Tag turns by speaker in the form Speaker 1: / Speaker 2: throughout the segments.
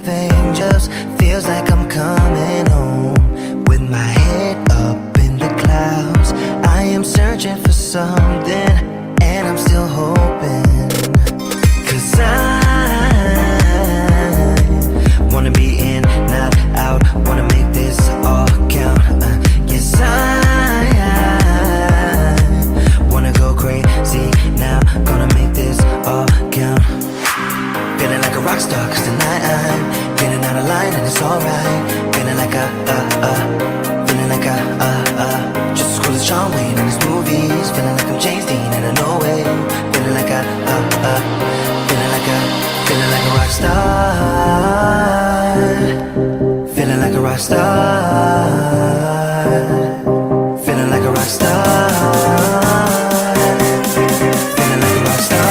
Speaker 1: Just feels like I'm coming home with my head up in the clouds. I am searching for something and I'm still hoping, 'cause I wanna be in, not out, wanna make this all count. Yes, I wanna go crazy now, gonna make this all count. Feeling like a rock star 'cause tonight I'm getting out of line and it's alright. Feeling like feeling like just as cool as John Wayne in his movies. Feeling like I'm James Dean and I know it. Feeling like feeling like a rock star. Feeling like a rock star. Feeling like a rock star. Feeling like a rock star.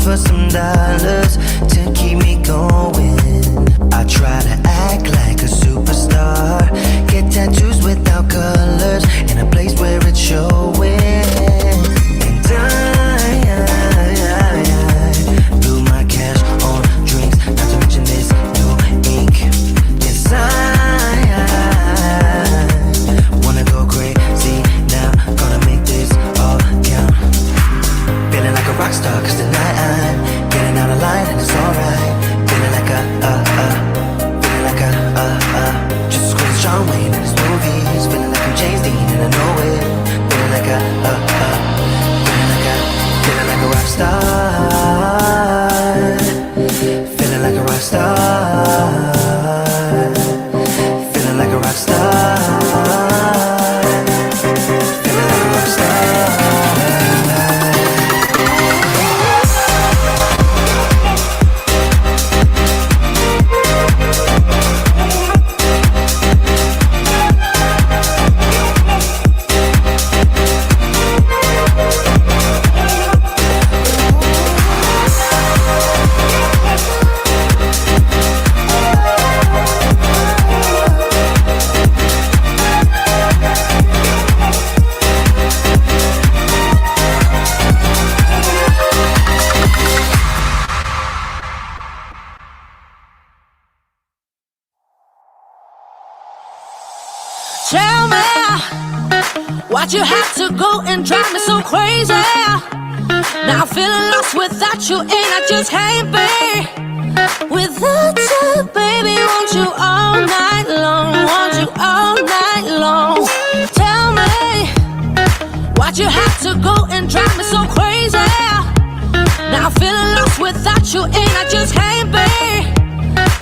Speaker 1: For some dollars to keep me going, I try to act like a superstar, get tattoos without colors in a place where it's showing. And I blew my cash on drinks, not to mention this new ink. Yes, I wanna go crazy now, gonna make this all count. Feeling like a rock star 'cause tonight I'm getting out of line and it's alright. Feeling like feeling like just as cool as John Wayne in his movies. Feeling like I'm James Dean and I know it. Feeling like feeling like a rock star. Feeling like a rock star. Feeling like a rock star. Feeling like a rock star.
Speaker 2: Tell me why'd you have to go and drive me so crazy? Now I'm feeling lost without you and I just can't be without you, baby. Want you all night long, want you all night long. Tell me why'd you have to go and drive me so crazy? Now I'm feeling lost without you and I just can't be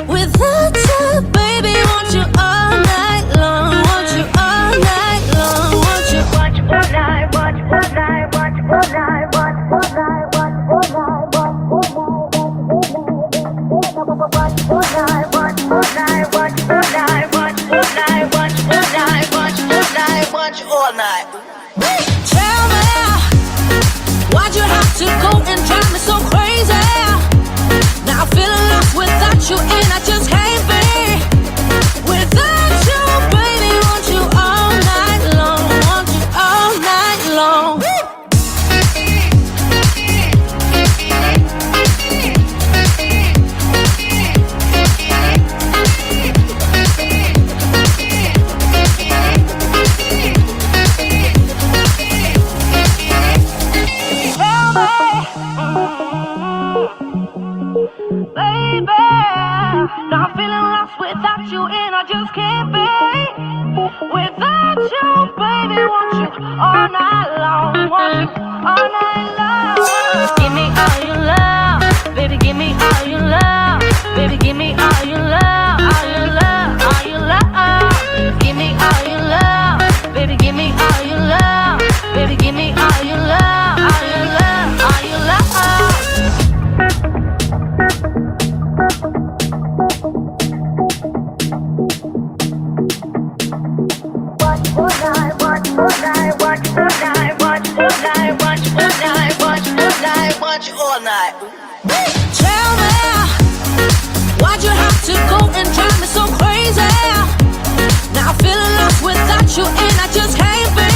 Speaker 2: without you, baby. Want you all night long, want you all night long, want you all night, want you all night, want you all night, want you all night, want you all night, want you all night, want you all night, want you all night, want you all night, want you all night, want you all night, want you all night. Tell me why'd you have to go and drive me so crazy? Now I'm feeling lost without you and I just can't be without you, baby. Want you all night long, want you all night long. Baby, now I'm feeling lost without you and I just can't be without you, baby. Want you all night long, want you all night long. Give me all your love, baby, give me all your love, baby, give me all your love, all your love, all your love. Give me all your love, baby, give me all your love, baby, give me all your all night. Tell me, why'd you have to go and drive me so crazy? Now I'm feeling lost without you, and I just can't be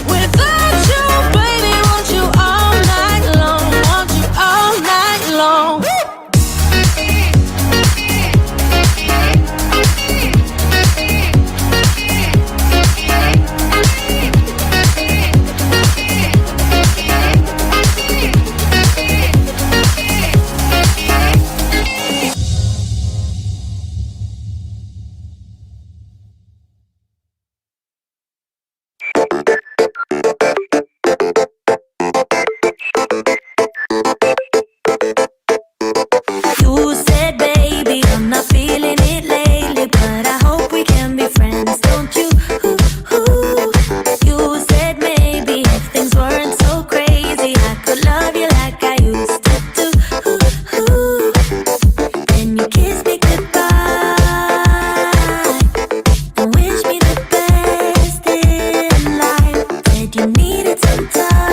Speaker 2: without you, baby. Want you all night long, want you all night long. You said, baby, I'm not feeling it lately, but I hope we can be friends, don't you? You said maybe if things weren't so crazy, I could love you like I used to do. Then you kissed me goodbye and wished me the best in life. Said you needed some time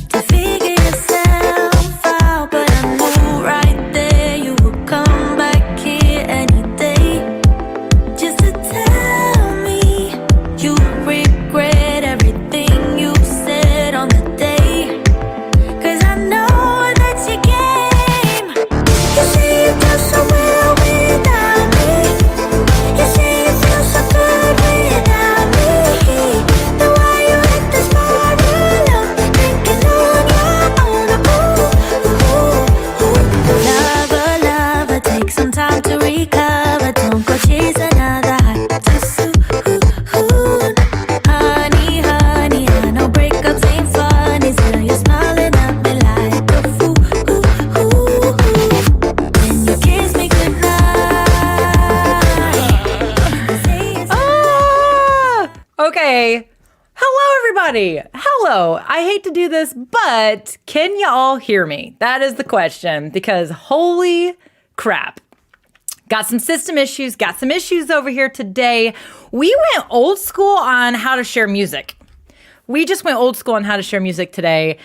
Speaker 2: to figure yourself out, but I knew right there you would come back here any day, just to tell me you regret everything you said on the day. 'Cause I know that you came. You say you do so well without me. You say you feel so good without me. Then why you hit this part alone, thinking on your own? Lover, lover, take some time to recover. Don't go chase another high too soon. Honey, honey, I know breakups ain't funny, still you're smiling at me like a fool. Then you kiss me goodnight.
Speaker 3: Okay. Hello, everybody. Hello. I hate to do this, but can you all hear me? That is the question, because holy crap. Got some system issues, got some issues over here today. We went old school on how to share music. We just went old school on how to share music today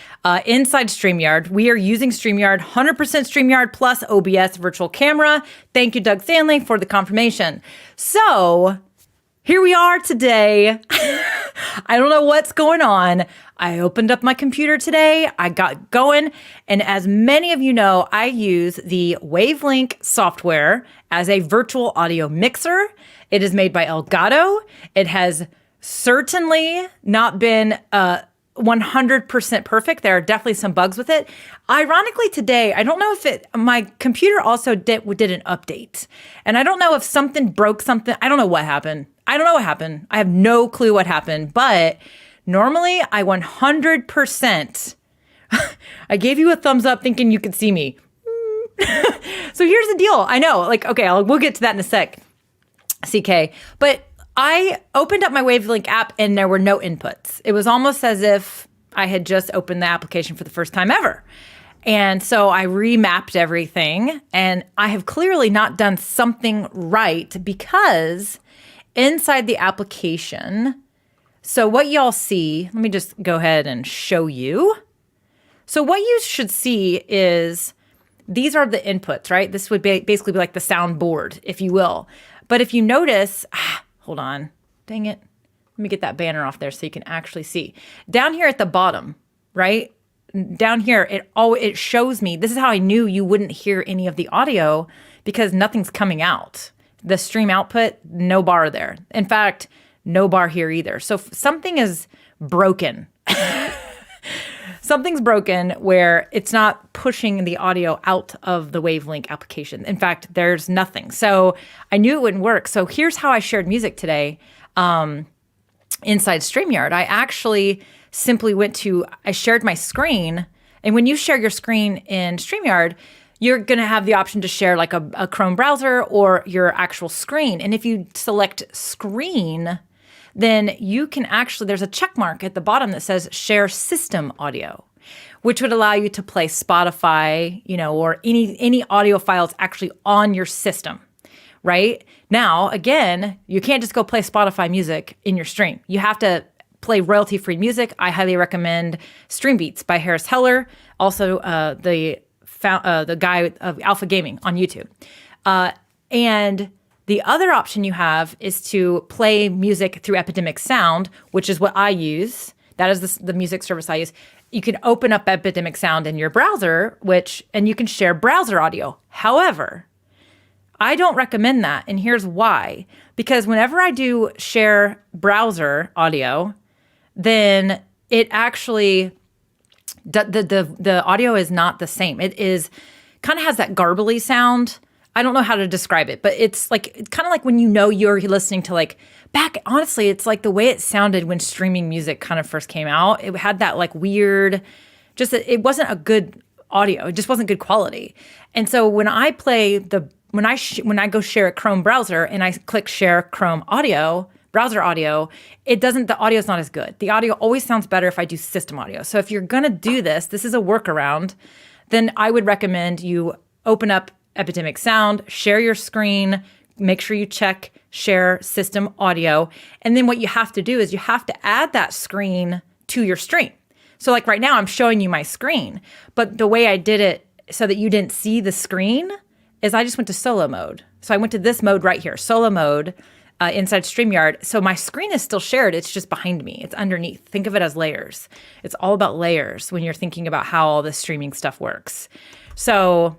Speaker 3: inside StreamYard. We are using StreamYard, 100% StreamYard plus OBS virtual camera. Thank you, Doug Stanley, for the confirmation. So here we are today. I don't know what's going on. I opened up my computer today. I got going. And as many of you know, I use the Wavelink software as a virtual audio mixer. It is made by Elgato. It has certainly not been 100% perfect. There are definitely some bugs with it. Ironically, today, I don't know if my computer also did an update. And I don't know if something broke something. I don't know what happened. I have no clue what happened. But normally, I 100%. I gave you a thumbs up thinking you could see me. So here's the deal. I know, okay, we'll get to that in a sec, CK. But I opened up my Wavelink app and there were no inputs. It was almost as if I had just opened the application for the first time ever. And so I remapped everything, and I have clearly not done something right, because inside the application, so what y'all see, let me just go ahead and show you. So what you should see is these are the inputs, right? This would basically be like the soundboard, if you will. But if you notice, hold on, dang it. Let me get that banner off there so you can actually see. Down here at the bottom, right? Down here, it shows me, this is how I knew you wouldn't hear any of the audio, because nothing's coming out. The stream output, no bar there. In fact, no bar here either. So something is broken. Something's broken where it's not pushing the audio out of the Wavelink application. In fact, there's nothing. So I knew it wouldn't work. So here's how I shared music today inside StreamYard. I actually simply I shared my screen. And when you share your screen in StreamYard, you're going to have the option to share like a Chrome browser or your actual screen. And if you select screen, then you can there's a check mark at the bottom that says share system audio, which would allow you to play Spotify, or any audio files actually on your system, right? Now, again, you can't just go play Spotify music in your stream. You have to play royalty-free music. I highly recommend Stream Beats by Harris Heller, also the guy of Alpha Gaming on YouTube. And the other option you have is to play music through Epidemic Sound, which is what I use. That is the music service I use. You can open up Epidemic Sound in your browser, and you can share browser audio. However, I don't recommend that, and here's why. Because whenever I do share browser audio, then it actually, the audio is not the same. It is kind of has that garbly sound. I don't know how to describe it, but it's kind of like when you're listening to honestly, it's like the way it sounded when streaming music kind of first came out. It had that weird, it wasn't a good audio. It just wasn't good quality. And so when I play when I go share a Chrome browser and I click share Chrome audio, browser audio, the audio is not as good. The audio always sounds better if I do system audio. So if you're going to do this is a workaround, then I would recommend you open up Epidemic Sound, share your screen, make sure you check share system audio. And then what you have to do is you have to add that screen to your stream. So right now I'm showing you my screen, but the way I did it so that you didn't see the screen is I just went to solo mode. So I went to this mode right here, solo mode inside StreamYard. So my screen is still shared. It's just behind me. It's underneath. Think of it as layers. It's all about layers when you're thinking about how all this streaming stuff works. So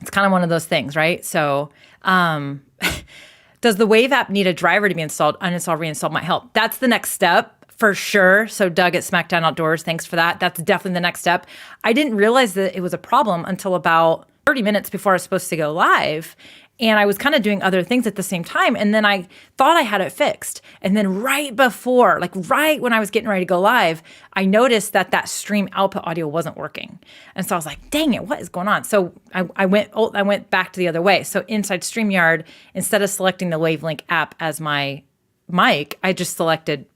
Speaker 3: it's kind of one of those things, right? So does the Wave app need a driver to be installed? Uninstall, reinstall might help. That's the next step for sure. So Doug at SmackDown Outdoors, thanks for that. That's definitely the next step. I didn't realize that it was a problem until about 30 minutes before I was supposed to go live. And I was kind of doing other things at the same time. And then I thought I had it fixed. And then right when I was getting ready to go live, I noticed that stream output audio wasn't working. And so I was like, dang it, what is going on? So I went back to the other way. So inside StreamYard, instead of selecting the Wavelink app as my mic, I just selected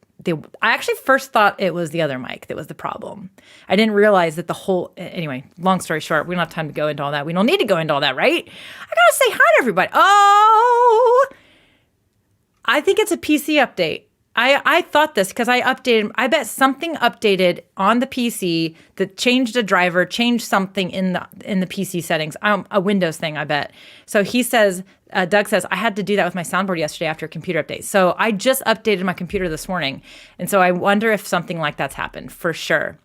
Speaker 3: I actually first thought it was the other mic that was the problem. I didn't realize that anyway, long story short, we don't have time to go into all that. We don't need to go into all that, right? I gotta say hi to everybody. Oh, I think it's a PC update. I thought this because I updated, I bet something updated on the PC that changed a driver, changed something in the PC settings, a Windows thing, I bet. So he says, Doug says, I had to do that with my soundboard yesterday after a computer update. So I just updated my computer this morning. And so I wonder if something like that's happened for sure.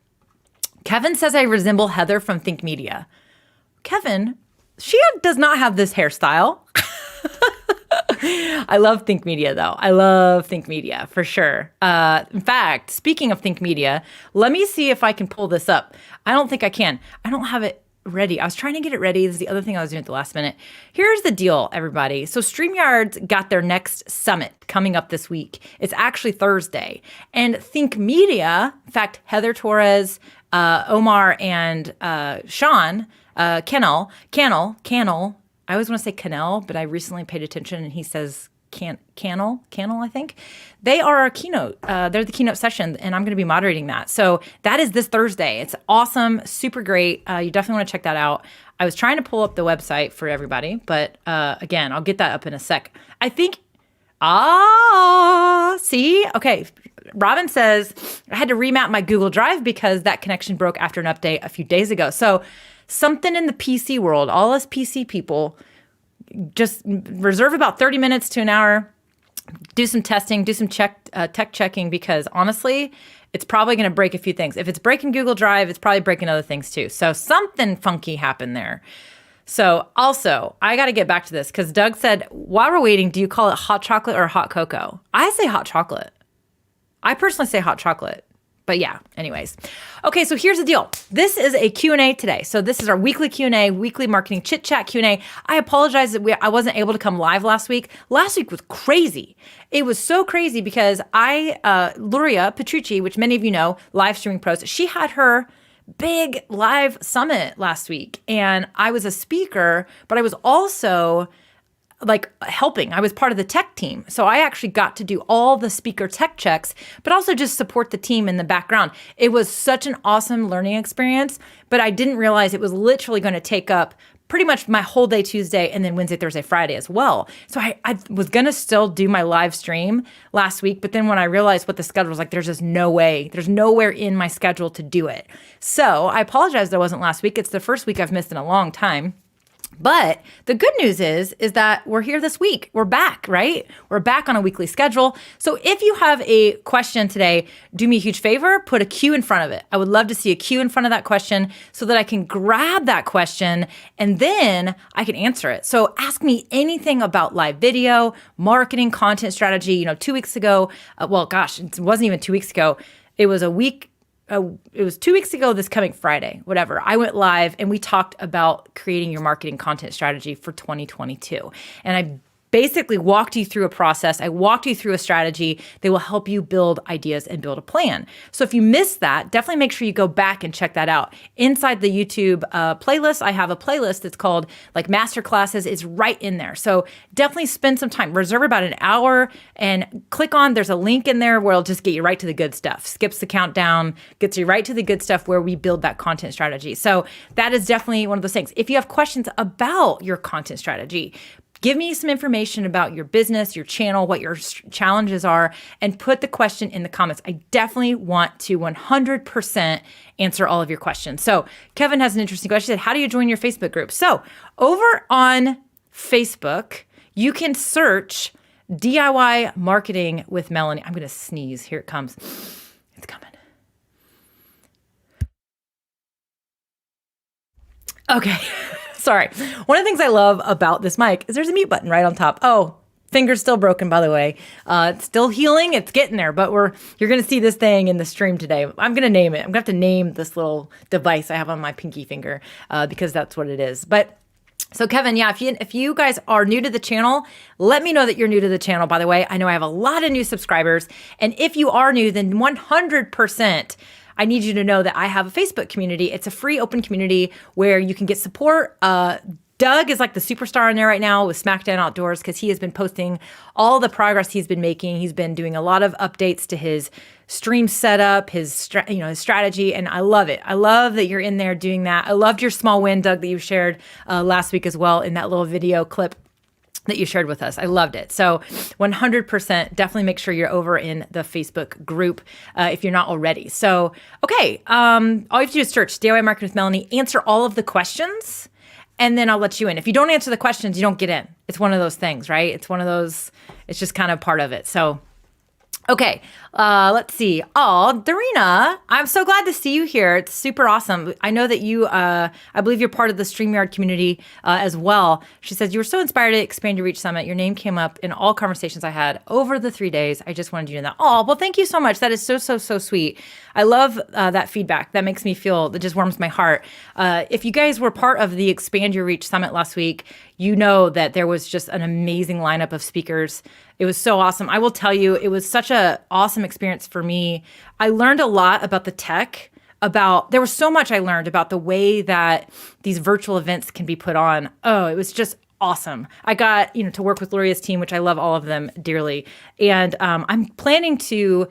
Speaker 3: Kevin says I resemble Heather from Think Media. Kevin, she does not have this hairstyle. I love Think Media, though. I love Think Media, for sure. In fact, speaking of Think Media, let me see if I can pull this up. I don't think I can. I don't have it ready. I was trying to get it ready. This is the other thing I was doing at the last minute. Here's the deal, everybody. So StreamYard's got their next summit coming up this week. It's actually Thursday. And Think Media, in fact, Heather Torres, Omar, and Sean, Cannell, I always want to say Cannell, but I recently paid attention and he says Cannell, I think. They are our keynote. They're the keynote session, and I'm going to be moderating that. So that is this Thursday. It's awesome, super great. You definitely want to check that out. I was trying to pull up the website for everybody, but again, I'll get that up in a sec. I think, see? Okay. Robin says, I had to remap my Google Drive because that connection broke after an update a few days ago. So something in the PC world, all us PC people, just reserve about 30 minutes to an hour, do some testing, do some tech checking, because honestly, it's probably going to break a few things. If it's breaking Google Drive, it's probably breaking other things too. So something funky happened there. So also, I got to get back to this because Doug said, while we're waiting, do you call it hot chocolate or hot cocoa? I say hot chocolate. I personally say hot chocolate. But yeah, anyways. Okay, so here's the deal. This is a Q&A today. So this is our weekly Q&A, weekly marketing chit chat Q&A. I apologize that I wasn't able to come live last week. Last week was crazy. It was so crazy because Luria Petrucci, which many of you know, live streaming pros, she had her big live summit last week. And I was a speaker, but I was also helping. I was part of the tech team. So I actually got to do all the speaker tech checks, but also just support the team in the background. It was such an awesome learning experience, but I didn't realize it was literally going to take up pretty much my whole day Tuesday and then Wednesday, Thursday, Friday as well. So I was going to still do my live stream last week, but then when I realized what the schedule was like, there's just no way. There's nowhere in my schedule to do it. So I apologize that it wasn't last week. It's the first week I've missed in a long time. But the good news is that we're here this week. We're back, right? We're back on a weekly schedule. So if you have a question today, do me a huge favor, put a Q in front of it. I would love to see a Q in front of that question so that I can grab that question and then I can answer it. So ask me anything about live video, marketing, content strategy. 2 weeks ago, it wasn't even 2 weeks ago. It was it was 2 weeks ago this coming Friday, whatever. I went live and we talked about creating your marketing content strategy for 2022. And I basically walked you through a process. I walked you through a strategy that will help you build ideas and build a plan. So if you missed that, definitely make sure you go back and check that out. Inside the YouTube playlist, I have a playlist that's called like Masterclasses. It's right in there. So definitely spend some time, reserve about an hour and click on, there's a link in there where it'll just get you right to the good stuff. Skips the countdown, gets you right to the good stuff where we build that content strategy. So that is definitely one of those things. If you have questions about your content strategy, give me some information about your business, your channel, what your challenges are, and put the question in the comments. I definitely want to 100% answer all of your questions. So Kevin has an interesting question. He said, how do you join your Facebook group? So over on Facebook, you can search DIY Marketing with Melanie. I'm going to sneeze. Here it comes. It's coming. Okay. Sorry. One of the things I love about this mic is there's a mute button right on top. Oh, finger's still broken, by the way. It's still healing. It's getting there, but you're going to see this thing in the stream today. I'm going to name it. I'm going to have to name this little device I have on my pinky finger because that's what it is. But so Kevin, yeah, if you guys are new to the channel, let me know that you're new to the channel, by the way. I know I have a lot of new subscribers. And if you are new, then 100%, I need you to know that I have a Facebook community. It's a free open community where you can get support. Doug is like the superstar in there right now with SmackDown Outdoors because he has been posting all the progress he's been making. He's been doing a lot of updates to his stream setup, his strategy, and I love it. I love that you're in there doing that. I loved your small win, Doug, that you shared last week as well in that little video clip that you shared with us. I loved it. So 100% definitely make sure you're over in the Facebook group if you're not already. So, okay, all you have to do is search DIY Marketing with Melanie, answer all of the questions, and then I'll let you in. If you don't answer the questions, you don't get in. It's one of those things, right? It's one of those, it's just kind of part of it. So, okay, let's see. Oh, Darina, I'm so glad to see you here. It's super awesome. I know that you, I believe you're part of the StreamYard community as well. She says, you were so inspired to expand your reach summit. Your name came up in all conversations I had over the 3 days. I just wanted you to know that. Oh, well, thank you so much. That is so, so, so sweet. I love that feedback. That makes me feel, that just warms my heart. If you guys were part of the Expand Your Reach Summit last week, you know that there was just an amazing lineup of speakers. It was so awesome. I will tell you, it was such an awesome experience for me. I learned a lot about the tech, there was so much I learned about the way that these virtual events can be put on. Oh, it was just awesome. I got, to work with Loria's team, which I love all of them dearly. And I'm planning to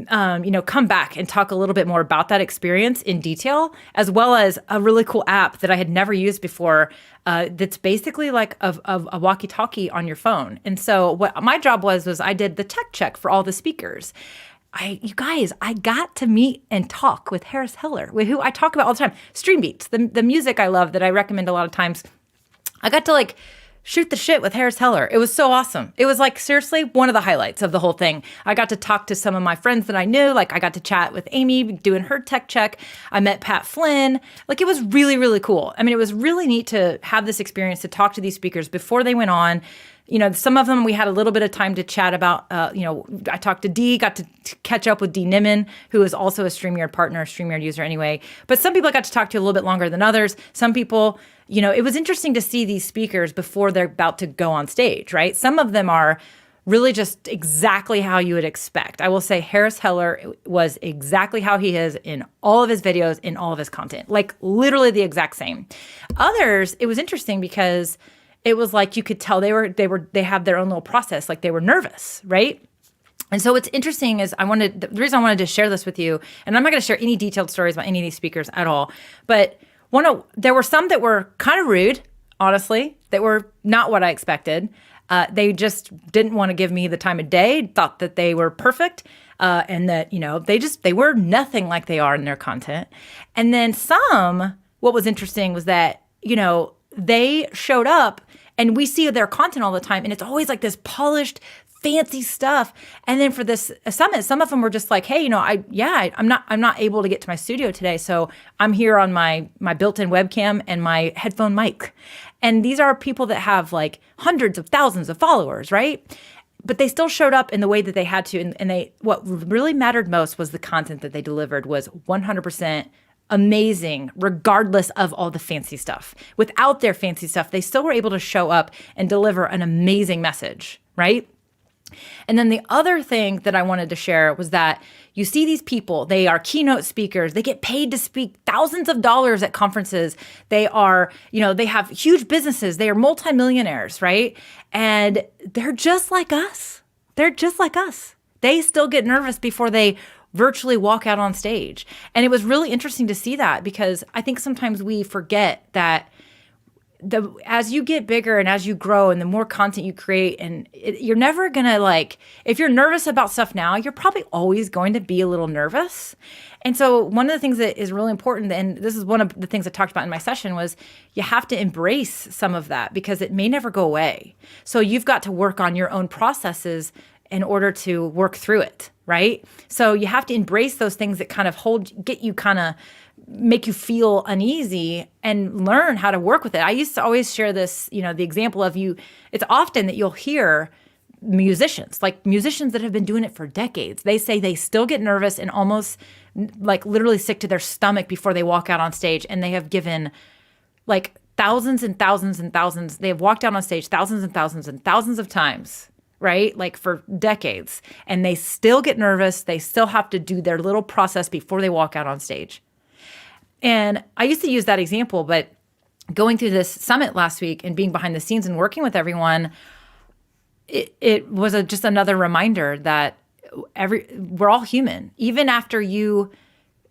Speaker 3: come back and talk a little bit more about that experience in detail, as well as a really cool app that I had never used before that's basically like a walkie-talkie on your phone. And so what my job was I did the tech check for all the speakers. You guys, I got to meet and talk with Harris Heller, who I talk about all the time. Stream Beats, the music I love that I recommend a lot of times. I got to shoot the shit with Harris Heller. It was so awesome. It was seriously one of the highlights of the whole thing. I got to talk to some of my friends that I knew. I got to chat with Amy doing her tech check. I met Pat Flynn. It was really, really cool. I mean, it was really neat to have this experience to talk to these speakers before they went on. Some of them we had a little bit of time to chat about. I talked to Dee, got to catch up with Dee Nimmin, who is also a StreamYard partner, a StreamYard user anyway. But some people I got to talk to a little bit longer than others. Some people, it was interesting to see these speakers before they're about to go on stage, right? Some of them are really just exactly how you would expect. I will say Harris Heller was exactly how he is in all of his videos, in all of his content, literally the exact same. Others, it was interesting because it was you could tell they have their own little process, they were nervous, right? And so what's interesting is the reason I wanted to share this with you, and I'm not going to share any detailed stories about any of these speakers at all, but there were some that were kind of rude. honestly, that were not what I expected. They just didn't want to give me the time of day, thought that they were perfect, and that, they were nothing like they are in their content. And then what was interesting was that, they showed up and we see their content all the time, and it's always like this polished, fancy stuff. And then for this summit, some of them were just like, hey, I'm not able to get to my studio today, so I'm here on my built-in webcam and my headphone mic. And these are people that have like hundreds of thousands of followers, right? But they still showed up in the way that they had to. And what really mattered most was the content that they delivered was 100% amazing, regardless of all the fancy stuff. Without their fancy stuff, they still were able to show up and deliver an amazing message, right? And then the other thing that I wanted to share was that you see these people, they are keynote speakers, they get paid to speak thousands of dollars at conferences. They are, they have huge businesses, they are multimillionaires, right? And they're just like us. They're just like us. They still get nervous before they virtually walk out on stage. And it was really interesting to see that, because I think sometimes we forget that as you get bigger and as you grow and the more content you create, and you're never going to if you're nervous about stuff now, you're probably always going to be a little nervous. And so one of the things that is really important, and this is one of the things I talked about in my session, was you have to embrace some of that because it may never go away. So you've got to work on your own processes in order to work through it, right? So you have to embrace those things that kind of make you feel uneasy and learn how to work with it. I used to always share this, the example of it's often that you'll hear musicians that have been doing it for decades. They say they still get nervous and almost literally sick to their stomach before they walk out on stage. And they have given thousands and thousands and thousands. They have walked out on stage thousands and thousands and thousands of times, right? For decades. And they still get nervous. They still have to do their little process before they walk out on stage. And I used to use that example, but going through this summit last week and being behind the scenes and working with everyone, it was just another reminder that we're all human. Even after you're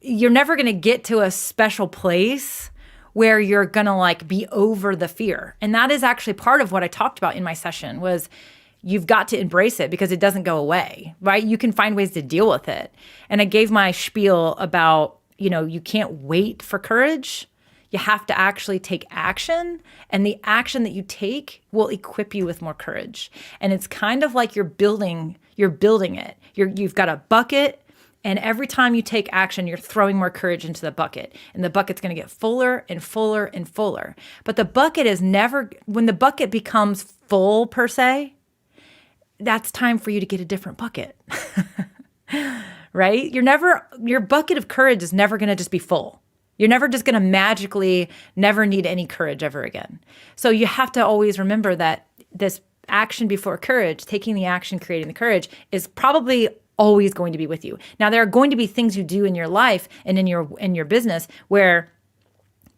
Speaker 3: never going to get to a special place where you're going to be over the fear. And that is actually part of what I talked about in my session was you've got to embrace it because it doesn't go away, right? You can find ways to deal with it. And I gave my spiel about, you can't wait for courage. You have to actually take action, and the action that you take will equip you with more courage. And it's kind of like you're building it. You've got a bucket, and every time you take action, you're throwing more courage into the bucket, and the bucket's going to get fuller and fuller and fuller. But the bucket is never, when the bucket becomes full per se, that's time for you to get a different bucket. Right? Your bucket of courage is never going to just be full. You're never just going to magically never need any courage ever again. So you have to always remember that this action before courage, taking the action, creating the courage, is probably always going to be with you. Now, there are going to be things you do in your life and in your business where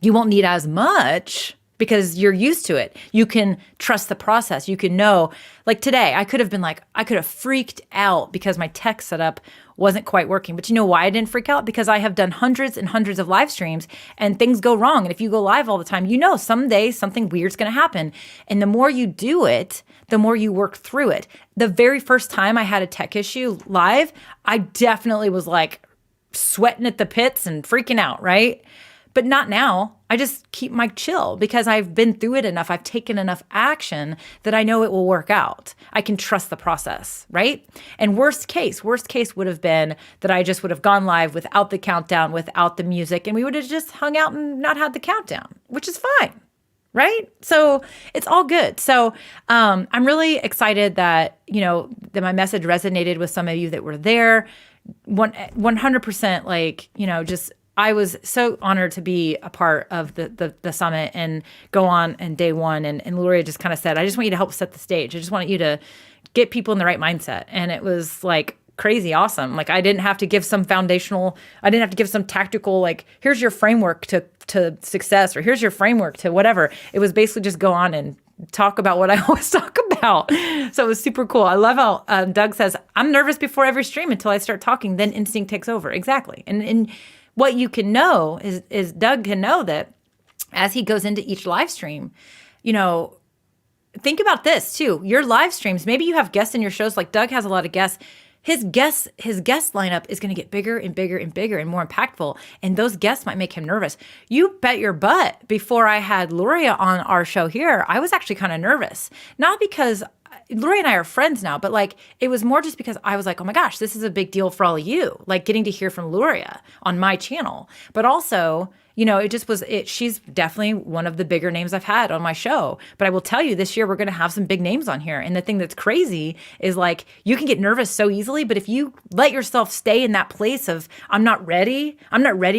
Speaker 3: you won't need as much because you're used to it. You can trust the process. You can know, today, I could have freaked out because my tech setup wasn't quite working. But you know why I didn't freak out? Because I have done hundreds and hundreds of live streams and things go wrong. And if you go live all the time, someday something weird's going to happen. And the more you do it, the more you work through it. The very first time I had a tech issue live, I definitely was sweating at the pits and freaking out, right? But not now. I just keep my chill because I've been through it enough. I've taken enough action that I know it will work out. I can trust the process, right? And worst case would have been that I just would have gone live without the countdown, without the music, and we would have just hung out and not had the countdown, which is fine, right? So it's all good. So I'm really excited that, that my message resonated with some of you that were there. 100%, just I was so honored to be a part of the summit and go on and day one. And Luria just kind of said, I just want you to help set the stage. I just want you to get people in the right mindset. And it was crazy awesome. I didn't have to give some tactical, here's your framework to success, or here's your framework to whatever. It was basically just go on and talk about what I always talk about. So it was super cool. I love how Doug says, I'm nervous before every stream until I start talking, then instinct takes over. Exactly. And what you can know is Doug can know that as he goes into each live stream, think about this too. Your live streams, maybe you have guests in your shows, like Doug has a lot of guests. His guest lineup is going to get bigger and bigger and bigger and more impactful. And those guests might make him nervous. You bet your butt before I had Luria on our show here, I was actually kind of nervous. Not because Luria and I are friends now, but like it was more just because I was like, oh my gosh, this is a big deal for all of you. Like getting to hear from Luria on my channel. But also, it just was it. She's definitely one of the bigger names I've had on my show. But I will tell you, this year we're going to have some big names on here. And the thing that's crazy is like you can get nervous so easily. But if you let yourself stay in that place of I'm not ready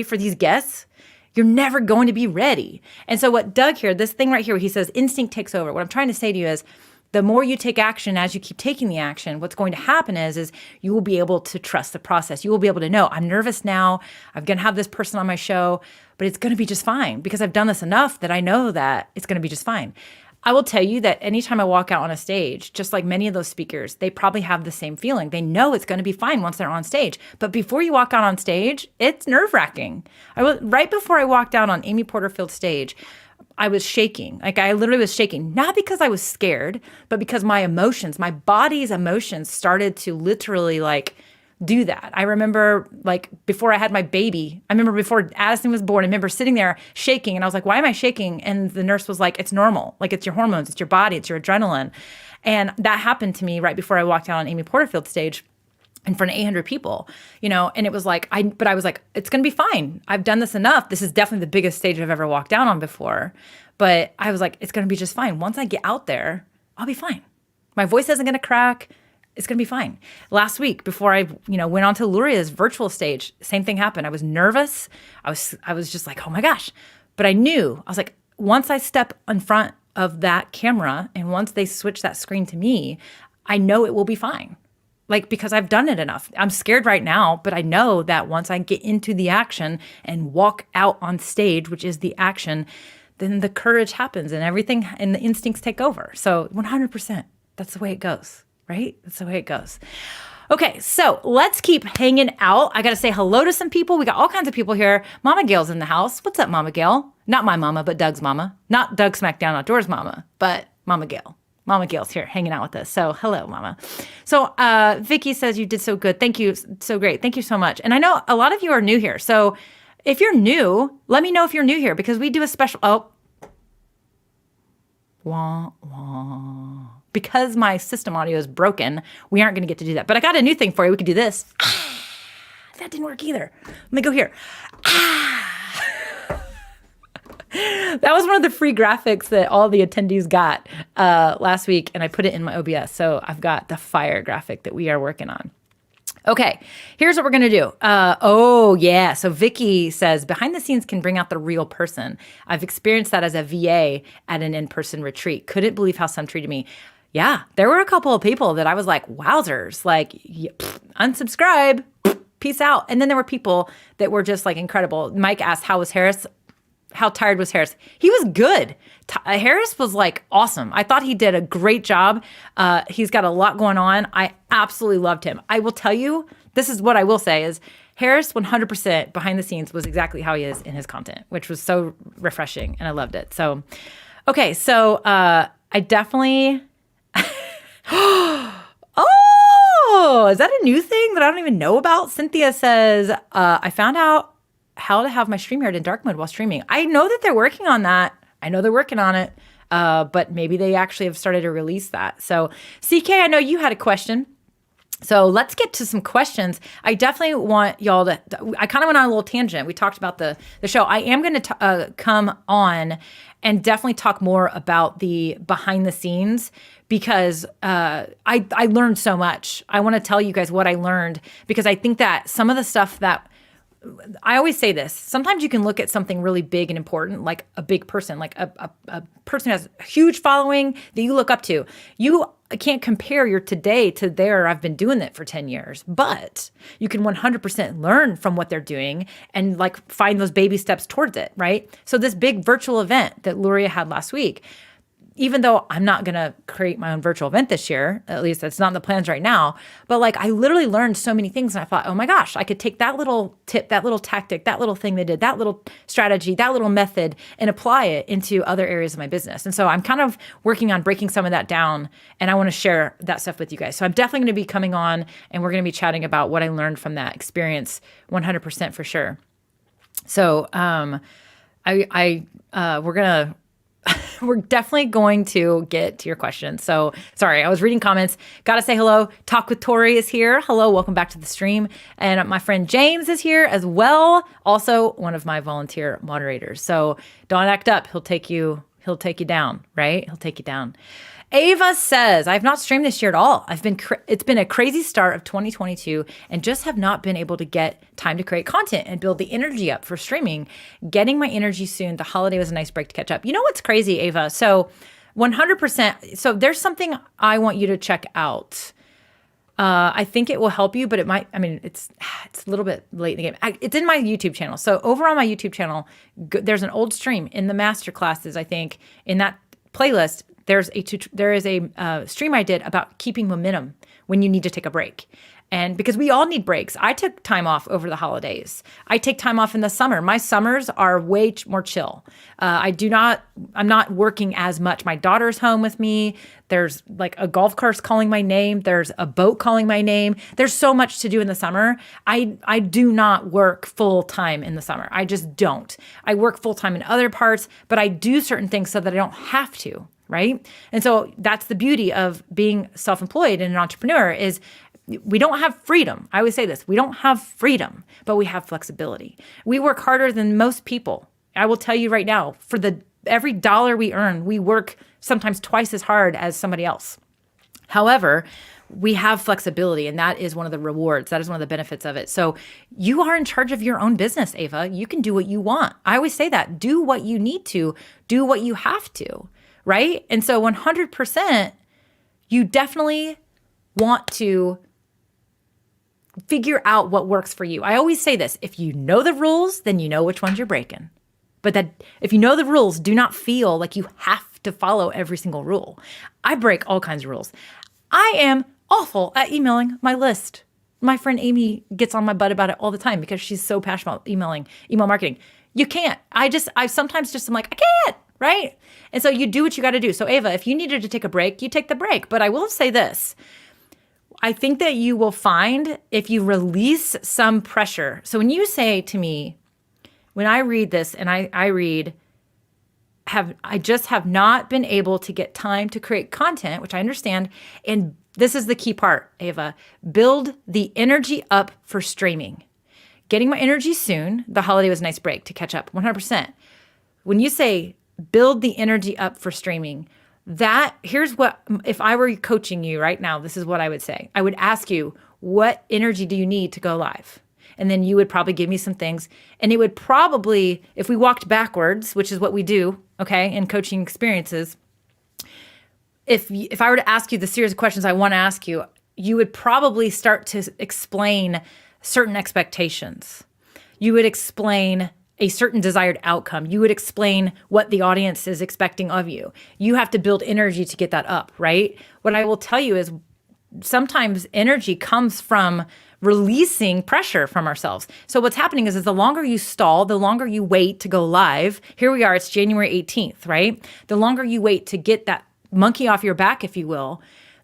Speaker 3: for these guests, you're never going to be ready. And so what Doug here, this thing right here, where he says instinct takes over. What I'm trying to say to you is, the more you take action, as you keep taking the action, what's going to happen is you will be able to trust the process. You will be able to know, I'm nervous now. I'm going to have this person on my show, but it's going to be just fine because I've done this enough that I know that it's going to be just fine. I will tell you that anytime I walk out on a stage, just like many of those speakers, they probably have the same feeling. They know it's going to be fine once they're on stage. But before you walk out on stage, it's nerve-wracking. Right before I walked out on Amy Porterfield's stage, I was shaking. Like I literally was shaking, not because I was scared, but because my body's emotions started to literally like do that. I remember like before I had my baby, before Addison was born, I remember sitting there shaking and I was like, why am I shaking? And the nurse was like, it's normal. Like it's your hormones, it's your body, it's your adrenaline. And that happened to me right before I walked out on Amy Porterfield's stage in front of 800 people, and it was like, I was like, it's going to be fine. I've done this enough. This is definitely the biggest stage I've ever walked down on before. But I was like, it's going to be just fine. Once I get out there, I'll be fine. My voice isn't going to crack. It's going to be fine. Last week, before I, went on to Luria's virtual stage, same thing happened. I was nervous. I was just like, oh my gosh. But I was like, once I step in front of that camera and once they switch that screen to me, I know it will be fine. Like, because I've done it enough. I'm scared right now, but I know that once I get into the action and walk out on stage, which is the action, then the courage happens and everything and the instincts take over. So 100%, that's the way it goes, right? That's the way it goes. Okay, so let's keep hanging out. I got to say hello to some people. We got all kinds of people here. Mama Gail's in the house. What's up, Mama Gail? Not my mama, but Doug's mama. Not Doug Smackdown Outdoors mama, but Mama Gail. Mama Gail's here hanging out with us. So hello, Mama. So Vicky says you did so good. Thank you. So great. Thank you so much. And I know a lot of you are new here. So if you're new, let me know if you're new here because we do a special. Oh. Wah, wah. Because my system audio is broken, we aren't going to get to do that. But I got a new thing for you. We could do this. That didn't work either. Let me go here. That was one of the free graphics that all the attendees got last week, and I put it in my OBS. So I've got the fire graphic that we are working on. Okay, here's what we're going to do. So Vicky says, behind the scenes can bring out the real person. I've experienced that as a VA at an in-person retreat. Couldn't believe how some treated me. Yeah, there were a couple of people that I was like, wowzers, like, unsubscribe, peace out. And then there were people that were just like incredible. Mike asked, how was Harris? How tired was Harris? He was good. Harris was like awesome. I thought he did a great job. He's got a lot going on. I absolutely loved him. I will tell you, this is what I will say is Harris 100% behind the scenes was exactly how he is in his content, which was so refreshing and I loved it. So, okay. So I definitely, oh, is that a new thing that I don't even know about? Cynthia says, I found out how to have my StreamYard in dark mode while streaming. I know that they're working on that. I know they're working on it, but maybe they actually have started to release that. So CK, I know you had a question. So let's get to some questions. I definitely want y'all to, I kind of went on a little tangent. We talked about the show. I am going to come on and definitely talk more about the behind the scenes because I learned so much. I want to tell you guys what I learned because I think that some of the stuff that I always say this. Sometimes you can look at something really big and important, like a big person, like a person who has a huge following that you look up to. You can't compare your today to their, I've been doing it for 10 years, but you can 100% learn from what they're doing and like find those baby steps towards it, right? So this big virtual event that Luria had last week, even though I'm not going to create my own virtual event this year, at least that's not in the plans right now, but like I literally learned so many things and I thought, oh my gosh, I could take that little tip, that little tactic, that little thing they did, that little strategy, that little method and apply it into other areas of my business. And so I'm kind of working on breaking some of that down and I want to share that stuff with you guys. So I'm definitely going to be coming on and we're going to be chatting about what I learned from that experience 100% for sure. So we're definitely going to get to your questions. So sorry, I was reading comments. Got to say hello. Talk with Tori is here. Hello, welcome back to the stream. And my friend James is here as well. Also one of my volunteer moderators. So don't act up. He'll take you down, right? He'll take you down. Ava says, I've not streamed this year at all. It's been a crazy start of 2022 and just have not been able to get time to create content and build the energy up for streaming. Getting my energy soon. The holiday was a nice break to catch up. You know what's crazy, Ava? So 100%. So there's something I want you to check out. I think it will help you, but it might, it's a little bit late in the game. It's in my YouTube channel. So over on my YouTube channel, there's an old stream in the master classes, I think, in that playlist. There is a stream I did about keeping momentum when you need to take a break. And because we all need breaks. I took time off over the holidays. I take time off in the summer. My summers are way more chill. I'm not working as much. My daughter's home with me. There's like a golf course calling my name. There's a boat calling my name. There's so much to do in the summer. I do not work full time in the summer. I just don't. I work full time in other parts, but I do certain things so that I don't have to. Right? And so that's the beauty of being self-employed and an entrepreneur is we don't have freedom. I always say this, we don't have freedom, but we have flexibility. We work harder than most people. I will tell you right now, for every dollar we earn, we work sometimes twice as hard as somebody else. However, we have flexibility and that is one of the rewards. That is one of the benefits of it. So you are in charge of your own business, Ava. You can do what you want. I always say that. Do what you need to. Do what you have to. Right? And so 100%, you definitely want to figure out what works for you. I always say this, if you know the rules, then you know which ones you're breaking. But that if you know the rules, do not feel like you have to follow every single rule. I break all kinds of rules. I am awful at emailing my list. My friend Amy gets on my butt about it all the time because she's so passionate about email marketing. You can't. I sometimes just am like, I can't. Right? And so you do what you got to do. So Ava, if you needed to take a break, you take the break. But I will say this. I think that you will find if you release some pressure. So when you say to me, when I read this and I read, I just have not been able to get time to create content, which I understand. And this is the key part, Ava. Build the energy up for streaming. Getting my energy soon. The holiday was a nice break to catch up 100%. When you say, build the energy up for streaming. Here's what, if I were coaching you right now, this is what I would say. I would ask you, what energy do you need to go live? And then you would probably give me some things. And it would probably, if we walked backwards, which is what we do, okay, in coaching experiences, if I were to ask you the series of questions I want to ask you, you would probably start to explain certain expectations. You would explain a certain desired outcome. You would explain what the audience is expecting of you. You have to build energy to get that up, right? What I will tell you is sometimes energy comes from releasing pressure from ourselves. So what's happening is the longer you stall, the longer you wait to go live. Here we are, it's January 18th, right? The longer you wait to get that monkey off your back, if you will,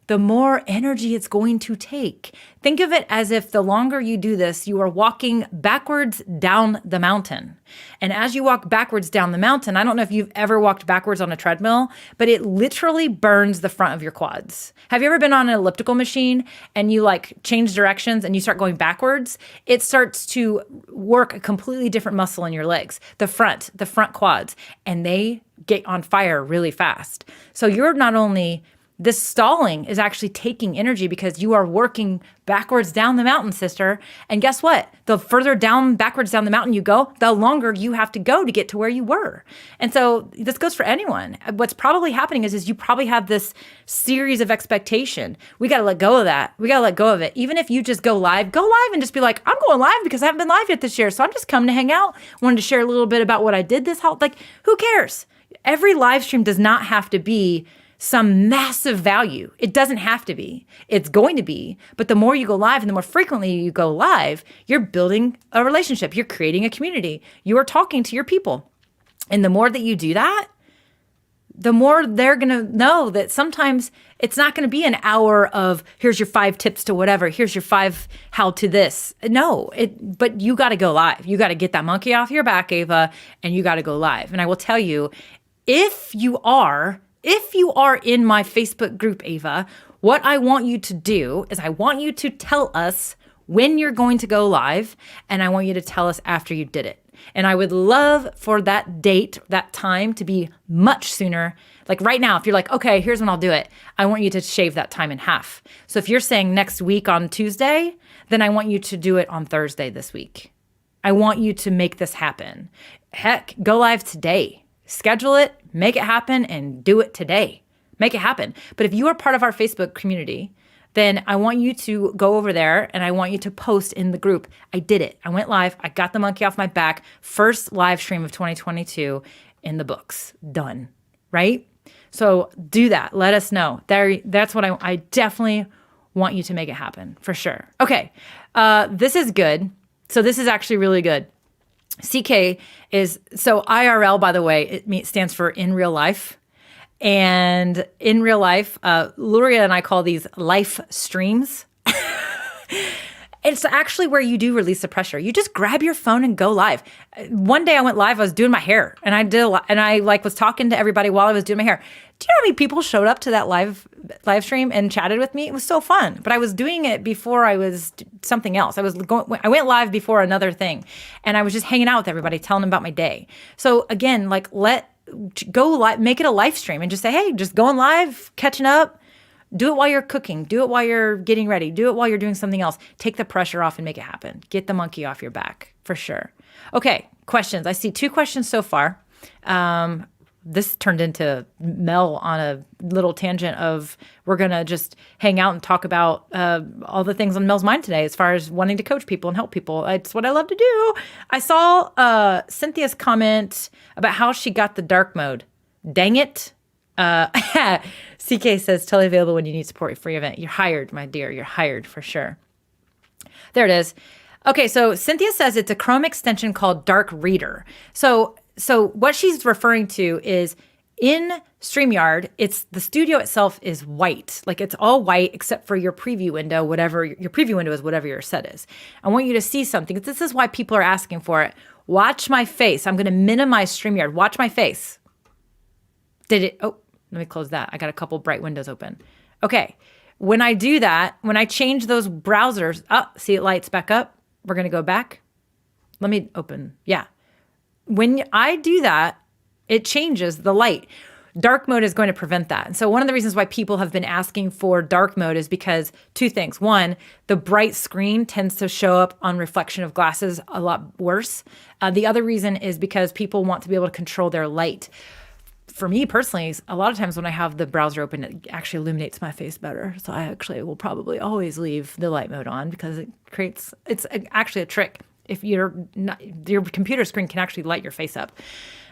Speaker 3: the more energy it's going to take. Think of it as if the longer you do this, you are walking backwards down the mountain. And as you walk backwards down the mountain, I don't know if you've ever walked backwards on a treadmill, but it literally burns the front of your quads. Have you ever been on an elliptical machine and you like change directions and you start going backwards? It starts to work a completely different muscle in your legs, the front quads, and they get on fire really fast. So you're not only this stalling is actually taking energy because you are working backwards down the mountain, sister. And guess what? The further backwards down the mountain you go, the longer you have to go to get to where you were. And so this goes for anyone. What's probably happening is you probably have this series of expectation. We got to let go of that. We got to let go of it. Even if you just go live and just be like, I'm going live because I haven't been live yet this year. So I'm just coming to hang out. Wanted to share a little bit about what I did this whole, like, who cares? Every live stream does not have to be some massive value. It doesn't have to be. It's going to be. But the more you go live and the more frequently you go live, you're building a relationship. You're creating a community. You are talking to your people. And the more that you do that, the more they're going to know that sometimes it's not going to be an hour of here's your 5 tips to whatever. Here's your 5 how to this. No, but you got to go live. You got to get that monkey off your back, Ava, and you got to go live. And I will tell you, if you are in my Facebook group, Ava, what I want you to do is I want you to tell us when you're going to go live, and I want you to tell us after you did it. And I would love for that date, that time to be much sooner. Like right now, if you're like, okay, here's when I'll do it, I want you to shave that time in half. So if you're saying next week on Tuesday, then I want you to do it on Thursday this week. I want you to make this happen. Heck, go live today. Schedule it, make it happen, and do it today. Make it happen. But if you are part of our Facebook community, then I want you to go over there and I want you to post in the group. I did it. I went live. I got the monkey off my back. First live stream of 2022 in the books. Done. Right? So do that. Let us know. That's what I definitely want you to make it happen for sure. Okay. This is good. So this is actually really good. CK is, so IRL, by the way, it stands for in real life. And in real life, Luria and I call these life streams. It's actually where you do release the pressure. You just grab your phone and go live. One day I went live, I was doing my hair, and I was talking to everybody while I was doing my hair. Do you know how many people showed up to that live stream and chatted with me? It was so fun. But I was doing it before I was something else. I went live before another thing, and I was just hanging out with everybody, telling them about my day. So again, go live, make it a live stream and just say, hey, just going live, catching up. Do it while you're cooking. Do it while you're getting ready. Do it while you're doing something else. Take the pressure off and make it happen. Get the monkey off your back for sure. Okay, questions. I see 2 questions so far. This turned into Mel on a little tangent of we're going to just hang out and talk about all the things on Mel's mind today as far as wanting to coach people and help people. It's what I love to do. I saw Cynthia's comment about how she got the dark mode. Dang it. CK says, totally available when you need support for your event. You're hired, my dear. You're hired for sure. There it is. Okay, so Cynthia says it's a Chrome extension called Dark Reader. So what she's referring to is in StreamYard, the studio itself is white. Like it's all white except for your preview window, whatever your preview window is, whatever your set is. I want you to see something. This is why people are asking for it. Watch my face. I'm going to minimize StreamYard. Watch my face. Did it? Oh, let me close that. I got a couple bright windows open. Okay. When I do that, when I change those browsers, see it lights back up. We're going to go back. Let me open. Yeah. When I do that, it changes the light. Dark mode is going to prevent that. And so one of the reasons why people have been asking for dark mode is because 2 things. One, the bright screen tends to show up on reflection of glasses a lot worse. The other reason is because people want to be able to control their light. For me personally, a lot of times when I have the browser open, it actually illuminates my face better. So I actually will probably always leave the light mode on because it's actually a trick. If your computer screen can actually light your face up.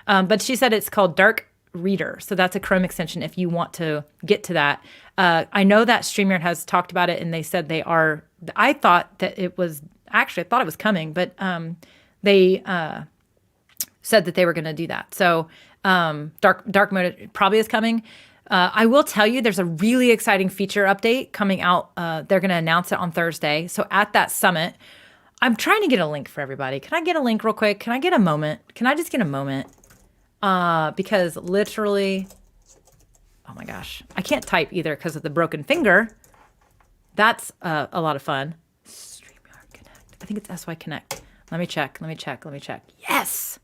Speaker 3: But she said it's called Dark Reader. So that's a Chrome extension if you want to get to that. I know that StreamYard has talked about it and they said they are, I thought that it was, actually I thought it was coming, but they said that they were going to do that. So dark mode probably is coming. I will tell you there's a really exciting feature update coming out. They're going to announce it on Thursday. So at that summit, I'm trying to get a link for everybody. Can I get a link real quick? Can I get a moment? Can I just get a moment? Because literally, oh my gosh, I can't type either because of the broken finger. That's a lot of fun. StreamYard Connect. I think it's SY Connect. Let me check. Yes.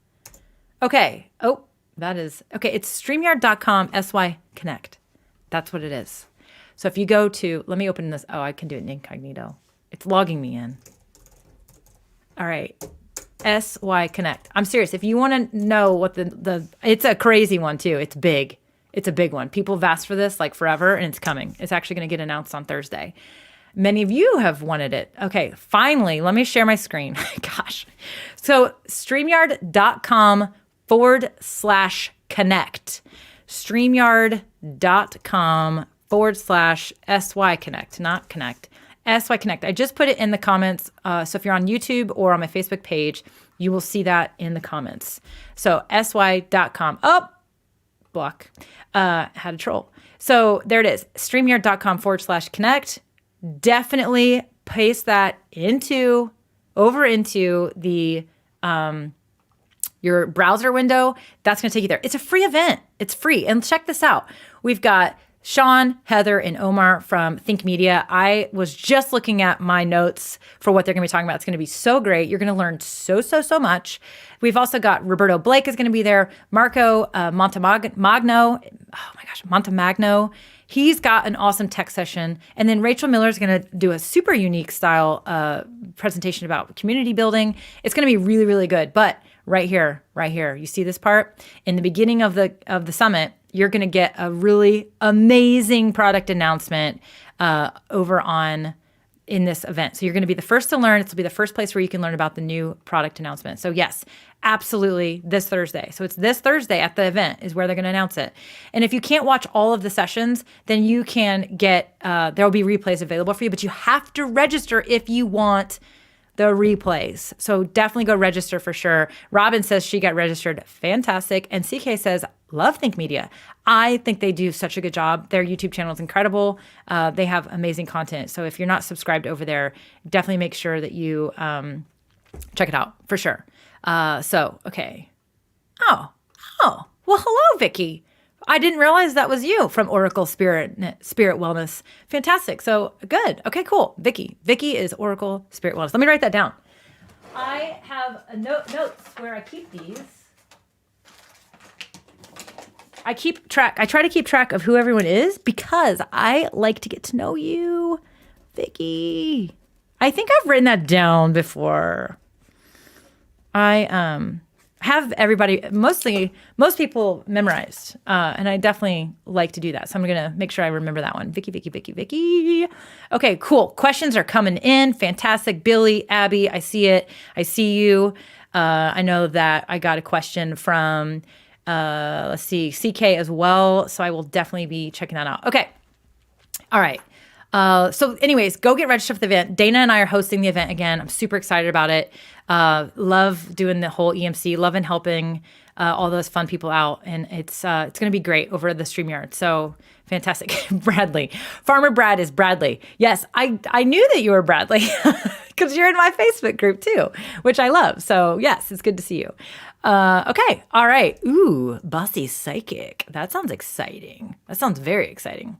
Speaker 3: Okay. Oh, that is, okay. It's StreamYard.com SY Connect. That's what it is. So if you go to, let me open this. Oh, I can do it in incognito. It's logging me in. All right. SY Connect. I'm serious. If you want to know what it's a crazy one too. It's big. It's a big one. People have asked for this like forever and it's coming. It's actually going to get announced on Thursday. Many of you have wanted it. Okay. Finally, let me share my screen. Gosh. So StreamYard.com connect. StreamYard.com/SY Connect, not connect. SY Connect. I just put it in the comments. So if you're on YouTube or on my Facebook page, you will see that in the comments. So sy.com. Oh, block. Had a troll. So there it is. StreamYard.com/connect. Definitely paste that over into the your browser window. That's going to take you there. It's a free event. It's free. And check this out. We've got Sean, Heather, and Omar from Think Media. I was just looking at my notes for what they're going to be talking about. It's going to be so great. You're going to learn so much. We've also got Roberto Blake is going to be there. Marco Montemagno. He's got an awesome tech session. And then Rachel Miller is going to do a super unique style presentation about community building. It's going to be really, really good. But right here, you see this part? In the beginning of the summit, you're going to get a really amazing product announcement in this event. So you're going to be the first to learn. This will be the first place where you can learn about the new product announcement. So yes, absolutely this Thursday. So it's this Thursday at the event is where they're going to announce it. And if you can't watch all of the sessions, then you can get, there will be replays available for you, but you have to register if you want the replays. So definitely go register for sure. Robin says she got registered. Fantastic. And CK says, love Think Media. I think they do such a good job. Their YouTube channel is incredible. They have amazing content. So if you're not subscribed over there, definitely make sure that you check it out for sure. Okay. Oh, well, hello, Vicky. I didn't realize that was you from Oracle Spirit Wellness. Fantastic. So good. Okay, cool. Vicky is Oracle Spirit Wellness. Let me write that down. I have a notes where I keep these. I try to keep track of who everyone is because I like to get to know you, Vicky. I think I've written that down before. I have everybody, most people memorized, and I definitely like to do that. So I'm going to make sure I remember that one. Vicky. Okay, cool. Questions are coming in. Fantastic. Billy, Abby, I see it. I see you. I know that I got a question from, let's see, CK as well. So I will definitely be checking that out. Okay. All right. So anyways, go get registered for the event. Dana and I are hosting the event again. I'm super excited about it. Love doing the whole EMC, loving helping all those fun people out. And it's going to be great over the StreamYard. So fantastic. Bradley. Farmer Brad is Bradley. Yes, I knew that you were Bradley because you're in my Facebook group too, which I love. So yes, it's good to see you. Okay. All right. Ooh, Bossy Psychic. That sounds exciting. That sounds very exciting.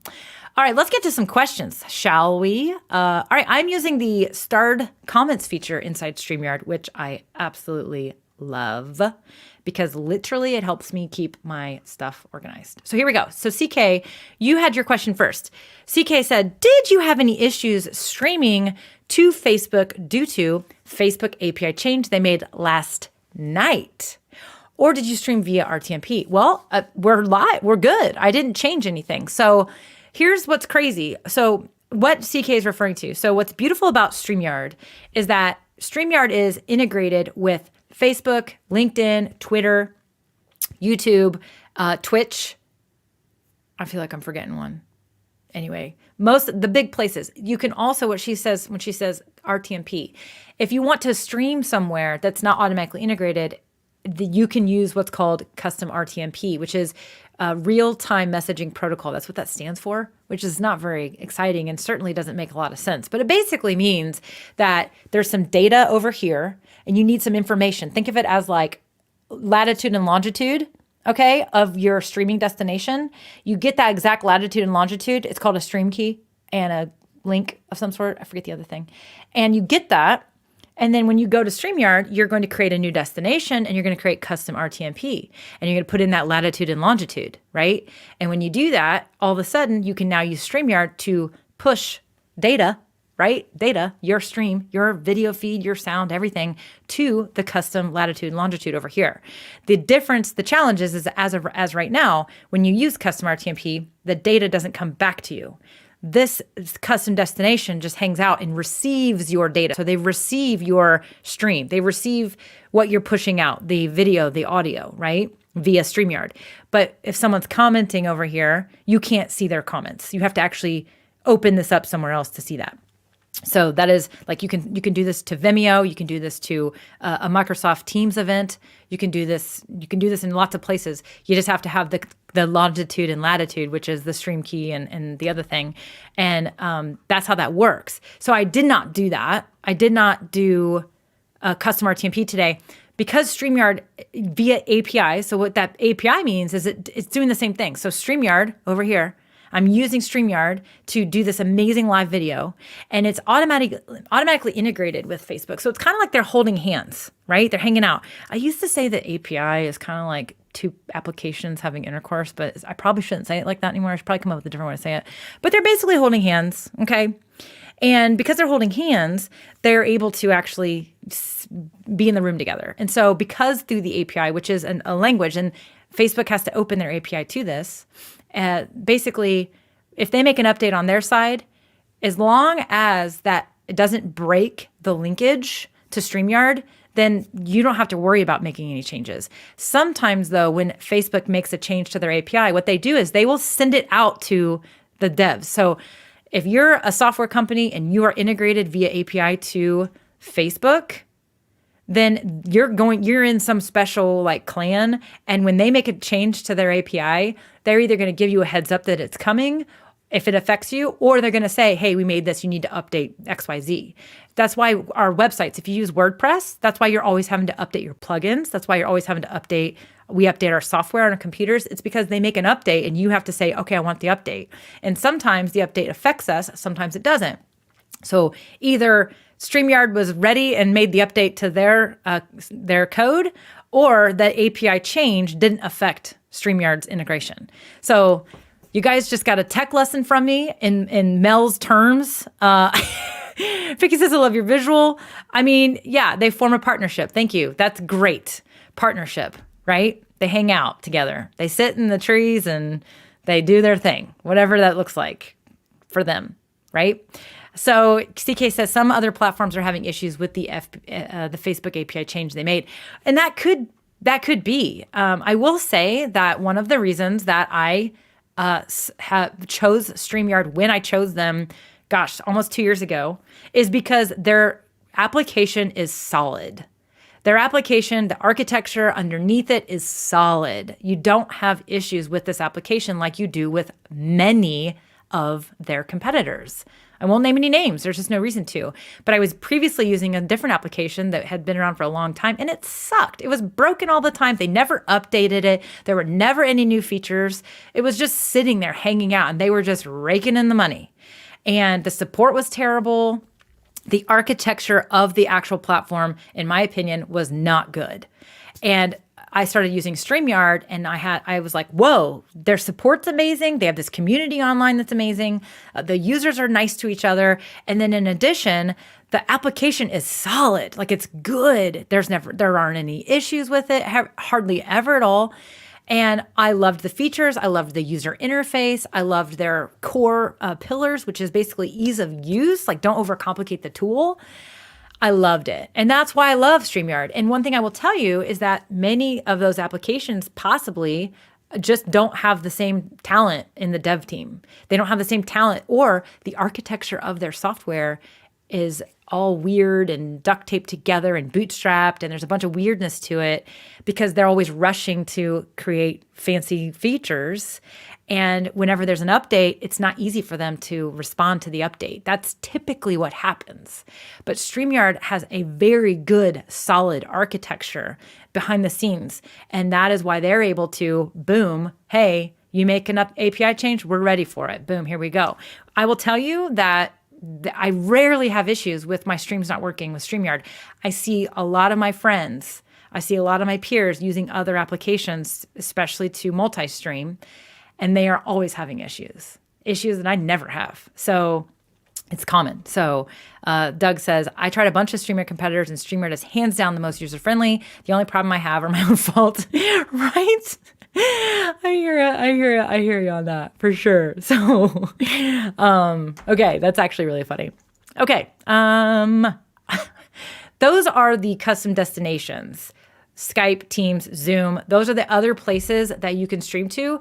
Speaker 3: All right, let's get to some questions, shall we? All right, I'm using the starred comments feature inside StreamYard, which I absolutely love because literally it helps me keep my stuff organized. So here we go. So CK, you had your question first. CK said, did you have any issues streaming to Facebook due to Facebook API change they made last night? Or did you stream via Rtmp? Well, we're live. We're good. I didn't change anything. So here's what's crazy. So what CK is referring to. So what's beautiful about StreamYard is that StreamYard is integrated with Facebook, LinkedIn, Twitter, YouTube, Twitch. I feel like I'm forgetting one. Anyway, most of the big places. You can also, what she says when she says Rtmp, if you want to stream somewhere that's not automatically integrated, you can use what's called custom Rtmp, which is real-time messaging protocol. That's what that stands for, which is not very exciting and certainly doesn't make a lot of sense. But it basically means that there's some data over here and you need some information. Think of it as like latitude and longitude, okay, of your streaming destination. You get that exact latitude and longitude. It's called a stream key and a link of some sort. I forget the other thing. And you get that. And then when you go to StreamYard, you're going to create a new destination and you're going to create custom Rtmp. And you're going to put in that latitude and longitude, right? And when you do that, all of a sudden, you can now use StreamYard to push data, right? Data, your stream, your video feed, your sound, everything to the custom latitude and longitude over here. The difference, the challenge is as right now, when you use custom Rtmp, the data doesn't come back to you. This custom destination just hangs out and receives your data. So they receive your stream. They receive what you're pushing out, the video, the audio, right? via StreamYard. But if someone's commenting over here, you can't see their comments. You have to actually open this up somewhere else to see that. So that is like you can do this to Vimeo, you can do this to a Microsoft Teams event, you can do this in lots of places. You just have to have the longitude and latitude, which is the stream key and the other thing, and that's how that works. So I did not do that. I did not do a custom Rtmp today because StreamYard via API. So what that API means is it's doing the same thing. So StreamYard over here. I'm using StreamYard to do this amazing live video, and it's automatically integrated with Facebook. So it's kind of like they're holding hands, right? They're hanging out. I used to say that API is kind of like two applications having intercourse, but I probably shouldn't say it like that anymore. I should probably come up with a different way to say it. But they're basically holding hands, okay? And because they're holding hands, they're able to actually be in the room together. And so because through the API, which is a language, and Facebook has to open their API to this, basically, if they make an update on their side, as long as that it doesn't break the linkage to StreamYard, then you don't have to worry about making any changes. Sometimes, though, when Facebook makes a change to their API, what they do is they will send it out to the devs. So if you're a software company and you are integrated via API to Facebook, then you're in some special like clan. And when they make a change to their API, they're either going to give you a heads up that it's coming if it affects you, or they're going to say, hey, we made this, you need to update XYZ. That's why our websites, if you use WordPress, that's why you're always having to update your plugins. That's why you're always having to we update our software on our computers. It's because they make an update and you have to say, okay, I want the update. And sometimes the update affects us, sometimes it doesn't. So either StreamYard was ready and made the update to their code, or that API change didn't affect StreamYard's integration. So you guys just got a tech lesson from me in Mel's terms. Vicky says, I love your visual. I mean, yeah, they form a partnership. Thank you. That's great. Partnership, right? They hang out together. They sit in the trees and they do their thing, whatever that looks like for them, right? So CK says some other platforms are having issues with the Facebook API change they made, and that could be. I will say that one of the reasons that I chose StreamYard when I chose them, gosh, almost 2 years ago, is because their application is solid. Their application, the architecture underneath it is solid. You don't have issues with this application like you do with many of their competitors. I won't name any names. There's just no reason to. But I was previously using a different application that had been around for a long time, and it sucked. It was broken all the time. They never updated it. There were never any new features. It was just sitting there hanging out, and they were just raking in the money. And the support was terrible. The architecture of the actual platform, in my opinion, was not good. And I started using StreamYard, and I was like, whoa, their support's amazing. They have this community online that's amazing. The users are nice to each other. And then in addition, the application is solid. Like, it's good. There aren't any issues with it, hardly ever at all. And I loved the features. I loved the user interface. I loved their core pillars, which is basically ease of use. Like, don't overcomplicate the tool. I loved it. And that's why I love StreamYard. And one thing I will tell you is that many of those applications possibly just don't have the same talent in the dev team. They don't have the same talent, or the architecture of their software is all weird and duct taped together and bootstrapped, and there's a bunch of weirdness to it because they're always rushing to create fancy features. And whenever there's an update, it's not easy for them to respond to the update. That's typically what happens. But StreamYard has a very good, solid architecture behind the scenes. And that is why they're able to, boom, hey, you make an API change, we're ready for it. Boom, here we go. I will tell you that I rarely have issues with my streams not working with StreamYard. I see a lot of my friends, I see a lot of my peers using other applications, especially to multi-stream, and they are always having issues that I never have. So it's common. So Doug says, I tried a bunch of StreamYard competitors, and StreamYard is hands down the most user-friendly. The only problem I have are my own fault. Right? I hear you on that for sure. So, okay, that's actually really funny. Okay. Those are the custom destinations. Skype, Teams, Zoom. Those are the other places that you can stream to.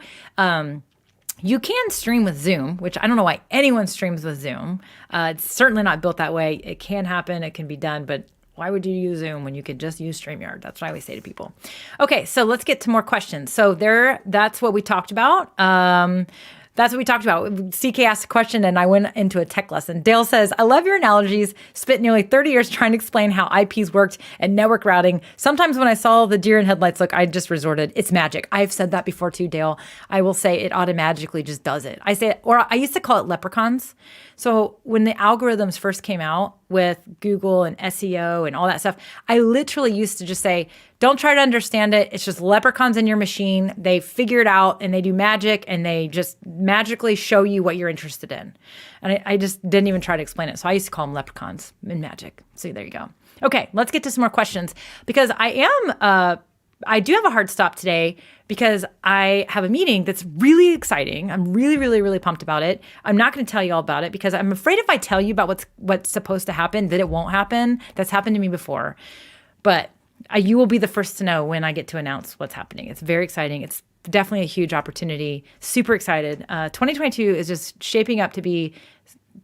Speaker 3: You can stream with Zoom, which I don't know why anyone streams with Zoom. It's certainly not built that way. It can happen. It can be done. But why would you use Zoom when you could just use StreamYard? That's what I always say to people. Okay, so let's get to more questions. So that's what we talked about. That's what we talked about. CK asked a question and I went into a tech lesson. Dale says, I love your analogies. Spent nearly 30 years trying to explain how IPs worked and network routing. Sometimes when I saw the deer in headlights look, I just resorted. It's magic. I've said that before too, Dale. I will say it automatically just does it. I used to call it leprechauns. So when the algorithms first came out with Google and SEO and all that stuff, I literally used to just say, don't try to understand it. It's just leprechauns in your machine. They figure it out and they do magic and they just magically show you what you're interested in. And I just didn't even try to explain it. So I used to call them leprechauns in magic. So there you go. Okay, let's get to some more questions because I do have a hard stop today because I have a meeting that's really exciting. I'm really, really, really pumped about it. I'm not going to tell you all about it because I'm afraid if I tell you about what's supposed to happen, that it won't happen. That's happened to me before. But you will be the first to know when I get to announce what's happening. It's very exciting. It's definitely a huge opportunity. Super excited. 2022 is just shaping up to be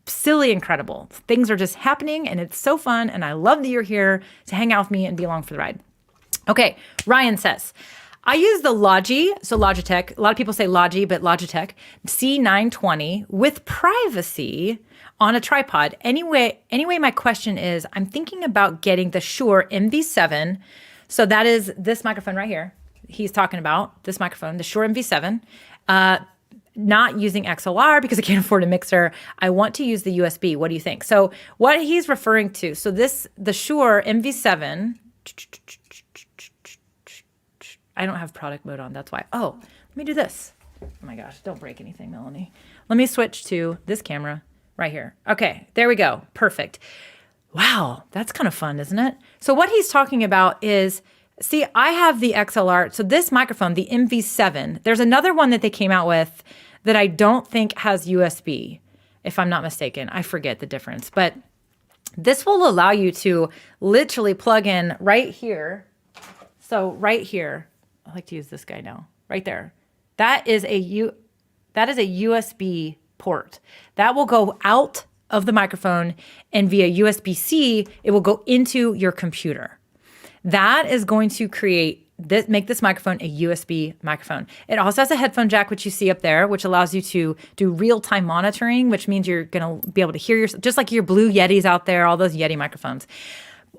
Speaker 3: silly incredible. Things are just happening and it's so fun. And I love that you're here to hang out with me and be along for the ride. Okay, Ryan says, I use the Logitech, a lot of people say Logi, but Logitech, C920 with privacy on a tripod. Anyway, my question is, I'm thinking about getting the Shure MV7. So that is this microphone right here. He's talking about this microphone, the Shure MV7. Not using XLR because I can't afford a mixer. I want to use the USB. What do you think? So what he's referring to, the Shure MV7, I don't have product mode on. That's why. Oh, let me do this. Oh my gosh, don't break anything, Melanie. Let me switch to this camera right here. Okay, there we go. Perfect. Wow, that's kind of fun, isn't it? So what he's talking about is, see, I have the XLR. So this microphone, the MV7, there's another one that they came out with that I don't think has USB, if I'm not mistaken. I forget the difference. But this will allow you to literally plug in right here. So right here, I like to use this guy now, right there. That is a USB port. That will go out of the microphone and via USB-C, it will go into your computer. That is going to make this microphone a USB microphone. It also has a headphone jack, which you see up there, which allows you to do real-time monitoring, which means you're going to be able to hear yourself, just like your Blue Yetis out there, all those Yeti microphones.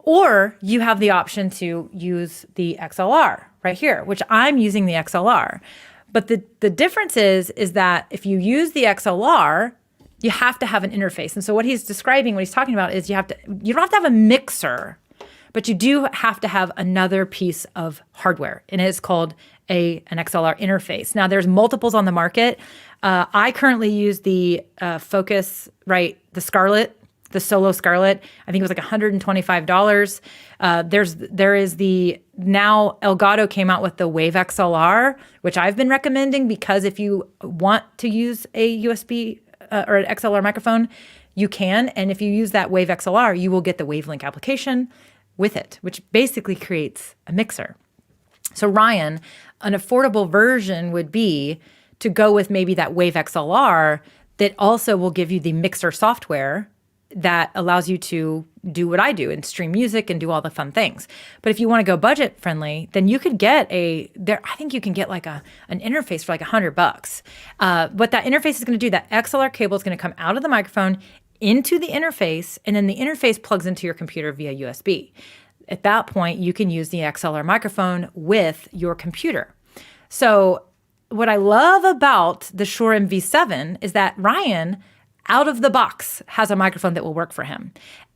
Speaker 3: Or you have the option to use the XLR right here, which I'm using the XLR. But the difference is that if you use the XLR, you have to have an interface. And so what he's talking about is you don't have to have a mixer, but you do have to have another piece of hardware. And it's called an XLR interface. Now there's multiples on the market. I currently use the Focusrite, the Scarlett, the Solo Scarlett. I think it was like $125. There is now Elgato came out with the Wave XLR, which I've been recommending because if you want to use a USB or an XLR microphone, you can. And if you use that Wave XLR, you will get the Wavelink application with it, which basically creates a mixer. So Ryan, an affordable version would be to go with maybe that Wave XLR that also will give you the mixer software that allows you to do what I do and stream music and do all the fun things. But if you want to go budget friendly, then you could get I think you can get like an interface for like $100. What that interface is going to do, that XLR cable is going to come out of the microphone into the interface, and then the interface plugs into your computer via USB. At that point, you can use the XLR microphone with your computer. So what I love about the Shure MV7 is that Ryan, out of the box, has a microphone that will work for him.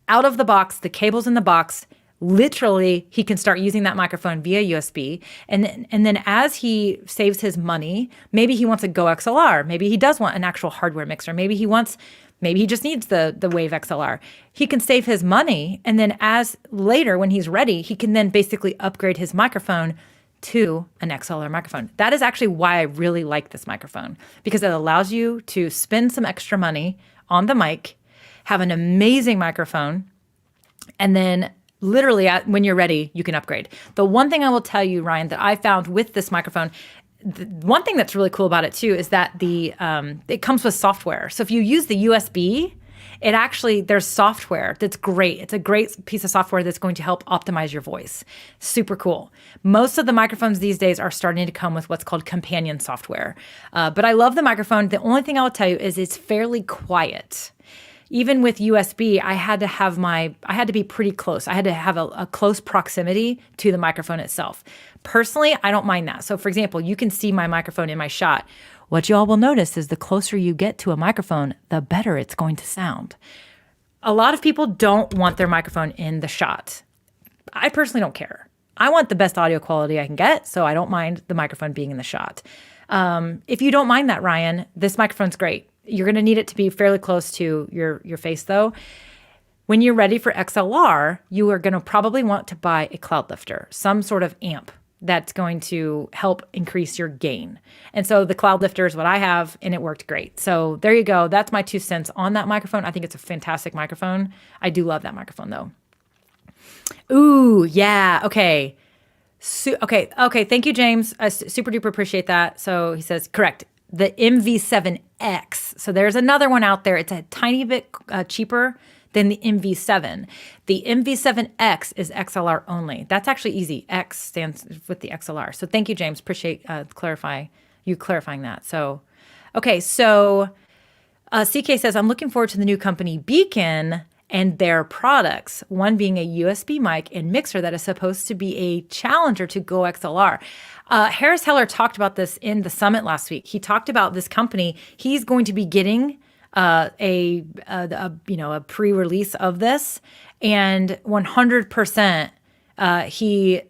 Speaker 3: Out of the box, the cable's in the box, literally he can start using that microphone via USB. And then as he saves his money, maybe he wants a Go XLR. Maybe he does want an actual hardware mixer. Maybe he just needs the Wave XLR. He can save his money. And then as later, when he's ready, he can then basically upgrade his microphone to an XLR microphone. That is actually why I really like this microphone, because it allows you to spend some extra money on the mic, have an amazing microphone, and then literally when you're ready, you can upgrade. The one thing I will tell you, Ryan, that I found with this microphone, one thing that's really cool about it too is that it comes with software. So if you use the USB, there's software that's great. It's a great piece of software that's going to help optimize your voice. Super cool. Most of the microphones these days are starting to come with what's called companion software. But I love the microphone. The only thing I will tell you is it's fairly quiet. Even with USB, I had to be pretty close. I had to have a close proximity to the microphone itself. Personally, I don't mind that. So for example, you can see my microphone in my shot. What you all will notice is the closer you get to a microphone, the better it's going to sound. A lot of people don't want their microphone in the shot. I personally don't care. I want the best audio quality I can get, so I don't mind the microphone being in the shot. If you don't mind that, Ryan, this microphone's great. You're going to need it to be fairly close to your face, though. When you're ready for XLR, you are going to probably want to buy a cloud lifter, some sort of amp that's going to help increase your gain. And so the cloud lifter is what I have, and it worked great. So there you go. That's my 2 cents on that microphone. I think it's a fantastic microphone. I do love that microphone, though. Ooh, yeah. Okay. Okay. Thank you, James. I super duper appreciate that. So he says, correct. The MV7X. So there's another one out there. It's a tiny bit cheaper than the MV7. The MV7X is XLR only. That's actually easy. X stands with the XLR. So thank you, James. Appreciate clarifying that. So, okay. So CK says, I'm looking forward to the new company Beacon and their products, one being a USB mic and mixer that is supposed to be a challenger to Go XLR. Harris Heller talked about this in the summit last week. He talked about this company. He's going to be getting a pre-release of this, and 100%. He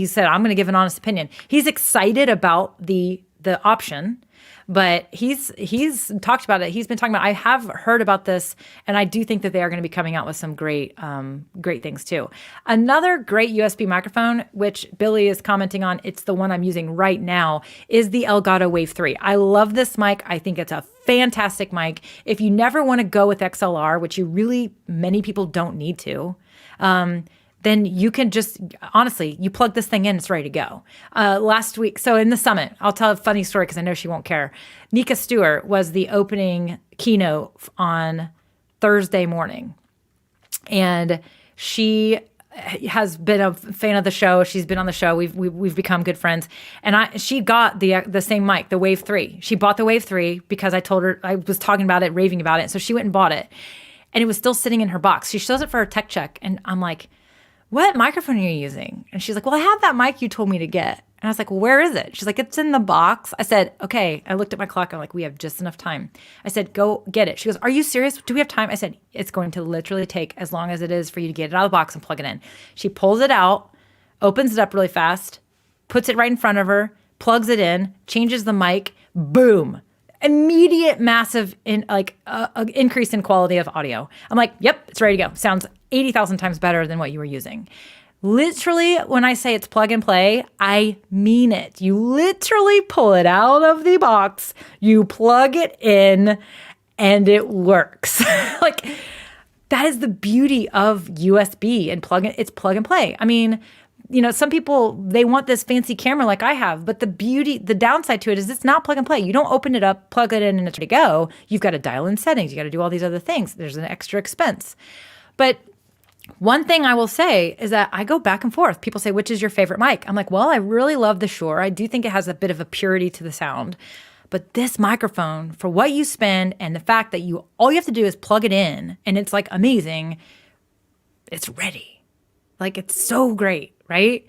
Speaker 3: said, I'm going to give an honest opinion. He's excited about the option, but he's talked about it. He's been talking about, I have heard about this, and I do think that they are going to be coming out with some great things too. Another great USB microphone, which Billy is commenting on, it's the one I'm using right now, is the Elgato Wave 3. I love this mic. I think it's a fantastic mic. If you never want to go with XLR, which many people don't need to, then you can just, honestly, you plug this thing in, it's ready to go. Last week, so in the summit, I'll tell a funny story because I know she won't care. Nika Stewart was the opening keynote on Thursday morning. And she has been a fan of the show. She's been on the show. We've become good friends. And she got the same mic, the Wave 3. She bought the Wave 3 because I told her, I was talking about it, raving about it. So she went and bought it. And it was still sitting in her box. She shows it for her tech check. And I'm like, what microphone are you using? And she's like, well, I have that mic you told me to get. And I was like, well, where is it? She's like, it's in the box. I said, okay. I looked at my clock. I'm like, we have just enough time. I said, go get it. She goes, are you serious? Do we have time? I said, it's going to literally take as long as it is for you to get it out of the box and plug it in. She pulls it out, opens it up really fast, puts it right in front of her, plugs it in, changes the mic, boom. Immediate massive increase in quality of audio. I'm like, yep, it's ready to go. Sounds 80,000 times better than what you were using. Literally, when I say it's plug and play, I mean it. You literally pull it out of the box, you plug it in, and it works. That is the beauty of USB and it's plug and play. I mean, some people, they want this fancy camera like I have, but the downside to it is it's not plug and play. You don't open it up, plug it in, and it's ready to go. You've got to dial in settings. You got to do all these other things. There's an extra expense. But one thing I will say is that I go back and forth. People say, which is your favorite mic? I'm like, well, I really love the Shure. I do think it has a bit of a purity to the sound. But this microphone, for what you spend and the fact that all you have to do is plug it in and it's like amazing, it's ready. It's so great, right?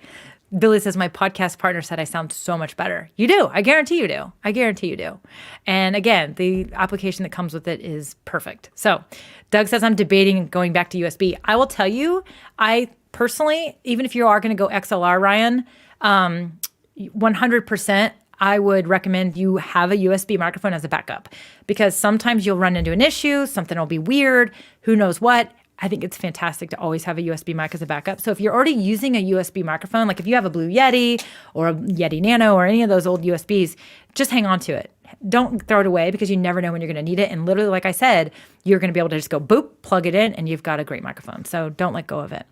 Speaker 3: Billy says, my podcast partner said I sound so much better. You do. I guarantee you do. I guarantee you do. And again, the application that comes with it is perfect. So Doug says, I'm debating going back to USB. I will tell you, I personally, even if you are going to go XLR, Ryan, 100%, I would recommend you have a USB microphone as a backup because sometimes you'll run into an issue, something will be weird, who knows what. I think it's fantastic to always have a USB mic as a backup. So if you're already using a USB microphone, like if you have a Blue Yeti or a Yeti Nano or any of those old USBs, just hang on to it. Don't throw it away because you never know when you're going to need it. And literally, like I said, you're going to be able to just go boop, plug it in, and you've got a great microphone. So don't let go of it.